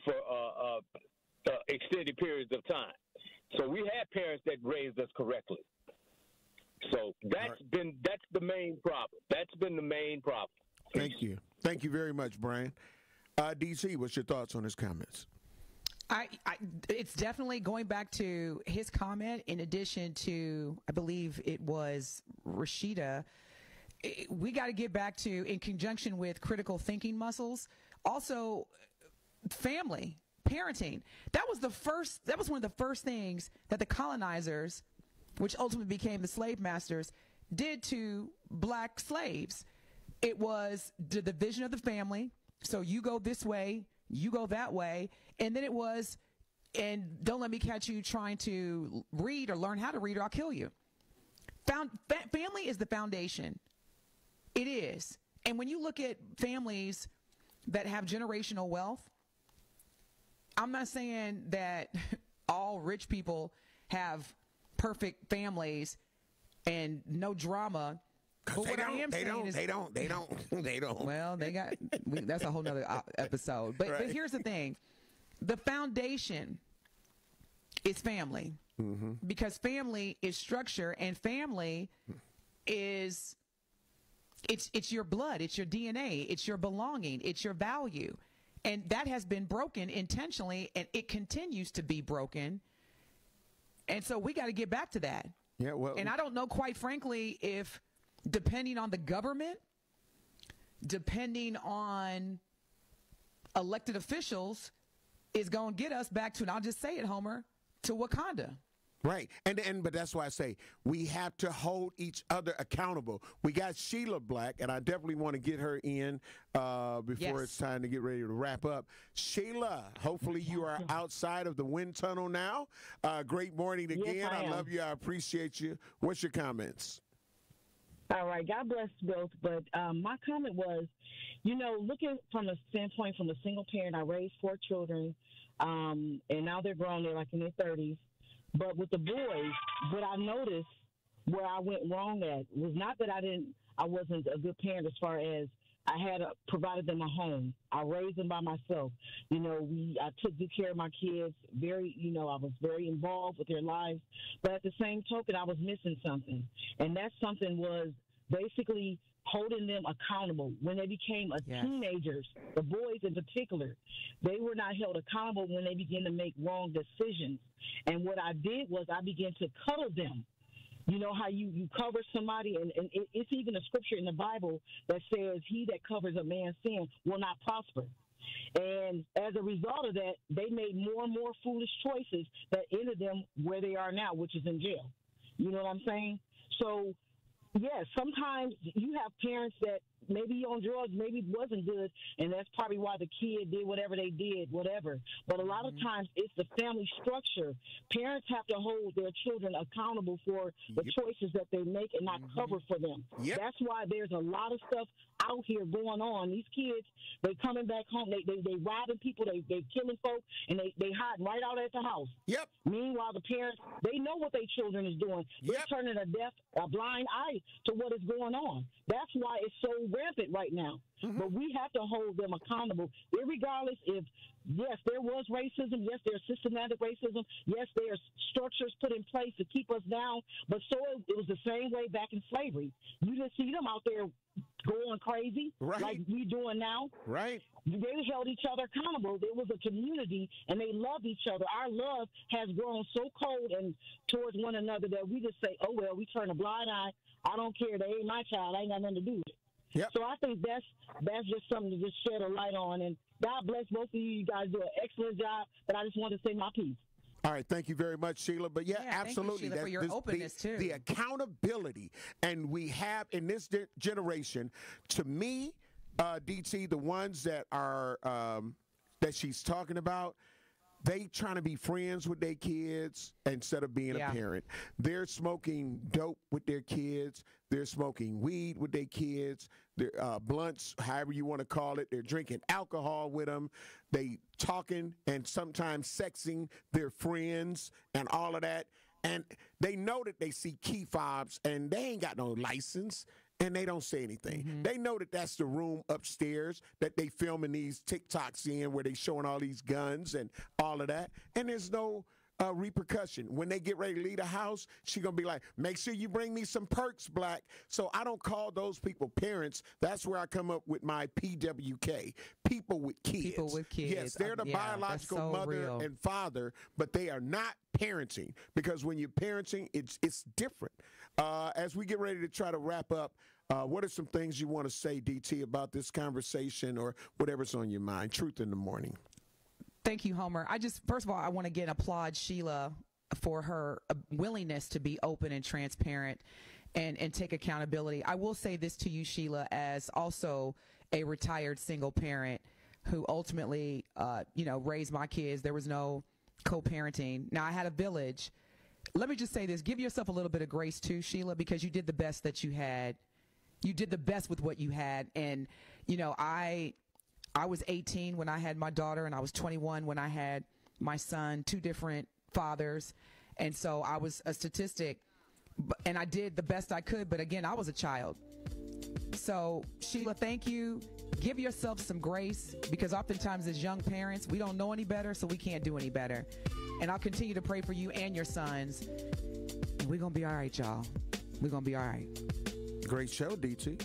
Speaker 1: for extended periods of time. So we had parents that raised us correctly. So that's the main problem. That's been the main problem.
Speaker 2: Thank you. Thank you very much, Brian. DC, what's your thoughts on his comments?
Speaker 3: It's definitely going back to his comment, in addition to, I believe it was Rashida. We got to get back to, in conjunction with critical thinking muscles, also family, parenting. That was one of the first things that the colonizers, which ultimately became the slave masters, did to black slaves. It was the division of the family. So you go this way, you go that way. And then it was, and don't let me catch you trying to read or learn how to read, or I'll kill you. Family is the foundation. It is. And when you look at families that have generational wealth, I'm not saying that all rich people have perfect families and no drama. But what I am saying is they don't. Well, that's a whole nother episode. But here's the thing. The foundation is family. Mm-hmm. Because family is structure, and family is, it's your blood, it's your DNA, it's your belonging, it's your value. And that has been broken intentionally, and it continues to be broken And so we got to get back to that.
Speaker 2: Yeah, well,
Speaker 3: and I don't know, quite frankly, if depending on the government, depending on elected officials, is going to get us back to, and I'll just say it, Homer, to Wakanda.
Speaker 2: Right. But that's why I say we have to hold each other accountable. We got Sheila Black, and I definitely want to get her in before it's time to get ready to wrap up. Sheila, hopefully you are outside of the wind tunnel now. Great morning again.
Speaker 5: Yes, I
Speaker 2: love you. I appreciate you. What's your comments?
Speaker 5: All right. God bless both. But my comment was, looking from a standpoint from a single parent, I raised 4 children, and now they're grown. They're like in their 30s. But with the boys, what I noticed where I went wrong at was not that I wasn't a good parent as far as I had provided them a home. I raised them by myself. I took good care of my kids. I was very involved with their lives. But at the same token, I was missing something. And that something was basically holding them accountable. When they became teenagers, the boys in particular, they were not held accountable when they began to make wrong decisions. And what I did was I began to cuddle them. You know how you cover somebody, and it's even a scripture in the Bible that says, he that covers a man's sin will not prosper. And as a result of that, they made more and more foolish choices that ended them where they are now, which is in jail. You know what I'm saying? So, yes, sometimes you have parents that maybe on drugs, maybe it wasn't good, and that's probably why the kid did whatever they did, whatever. But a lot of times it's the family structure. Parents have to hold their children accountable for the choices that they make and not cover for them. That's why there's a lot of stuff out here going on. These kids, they coming back home, they robbing people, they killing folks, and they hiding right out at the house. Meanwhile, the parents, they know what their children is doing. They're turning a blind eye to what is going on. That's why it's so rampant right now. But we have to hold them accountable, irregardless if, yes, there was racism, yes, there's systematic racism, yes, there's structures put in place to keep us down, but so it was the same way back in slavery. You didn't see them out there going crazy like we doing now. They held each other accountable. There was a community, and they loved each other. Our love has grown so cold and towards one another that we just say, oh, well, we turn a blind eye. I don't care. They ain't my child. I ain't got nothing to do with it. So I think that's just something to just shed a light on. And God bless both of you. You guys do an excellent job. But I just wanted to say my piece.
Speaker 2: All right, thank you very much, Sheila. But absolutely,
Speaker 3: thank you, Sheila, for your openness too.
Speaker 2: The accountability, and we have in this generation, to me, DT, the ones that are that she's talking about, they trying to be friends with their kids instead of being a parent. They're smoking dope with their kids. They're smoking weed with their kids. They're blunts, however you want to call it. They're drinking alcohol with them. They talking and sometimes sexing their friends and all of that. And they know that they see key fobs and they ain't got no license. And they don't say anything. They know that that's the room upstairs that they filming these TikToks in where they showing all these guns and all of that. And there's no repercussion. When they get ready to leave the house, she going to be like, make sure you bring me some Pearce, Black. So I don't call those people parents. That's where I come up with my PWK, people with kids.
Speaker 3: People with kids.
Speaker 2: Yes, they're the biological mother and father, but they are not parenting, because when you're parenting, it's different. As we get ready to try to wrap up, what are some things you want to say, DT, about this conversation or whatever's on your mind? Truth in the morning.
Speaker 3: Thank you, Homer. First of all, I want to again applaud Sheila for her willingness to be open and transparent and take accountability. I will say this to you, Sheila, as also a retired single parent who ultimately, raised my kids. There was no co-parenting. Now, I had a village. Let me just say this. Give yourself a little bit of grace too, Sheila, because you did the best that you had. You did the best with what you had. And, I was 18 when I had my daughter, and I was 21 when I had my son, 2 different fathers. And so I was a statistic, and I did the best I could. But again, I was a child. So, Sheila, thank you. Give yourself some grace, because oftentimes as young parents, we don't know any better, so we can't do any better. And I'll continue to pray for you and your sons. We're going to be all right, y'all. We're going to be all right.
Speaker 2: Great show, DT.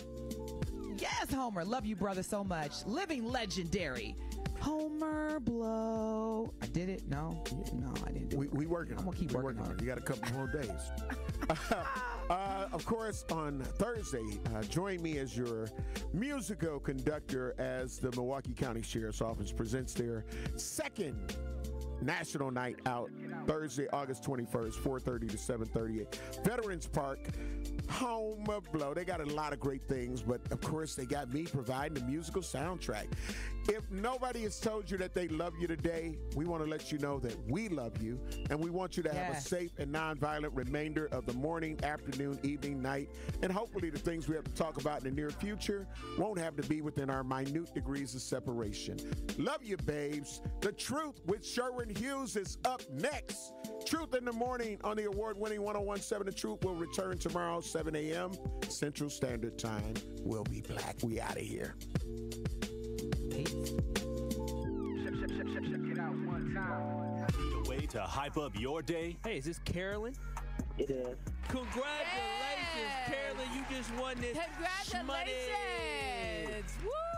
Speaker 3: Yes, Homer. Love you, brother, so much. Living legendary. Homer Blow. I did it? No, I didn't do it.
Speaker 2: We working.
Speaker 3: I'm gonna keep working on it.
Speaker 2: You got a couple more days. Of course, on Thursday, join me as your musical conductor as the Milwaukee County Sheriff's Office presents their second National Night Out, Thursday, August 21st, 4:30 to 7:30 at Veterans Park, home of Blow. They got a lot of great things, but of course they got me providing the musical soundtrack. If nobody has told you that they love you today, we want to let you know that we love you, and we want you to have a safe and nonviolent remainder of the morning, afternoon, evening, night, and hopefully the things we have to talk about in the near future won't have to be within our minute degrees of separation. Love you, babes. The Truth with Sherwin Hughes is up next. Truth in the Morning on the award-winning 101.7 The Truth will return tomorrow, 7 a.m. Central Standard Time. We'll be black. We out of here.
Speaker 4: The way to hype up your day.
Speaker 7: Hey, is this Carolyn?
Speaker 20: It is.
Speaker 7: Congratulations, Carolyn. You just won this
Speaker 8: Congratulations.
Speaker 7: money.
Speaker 8: Woo!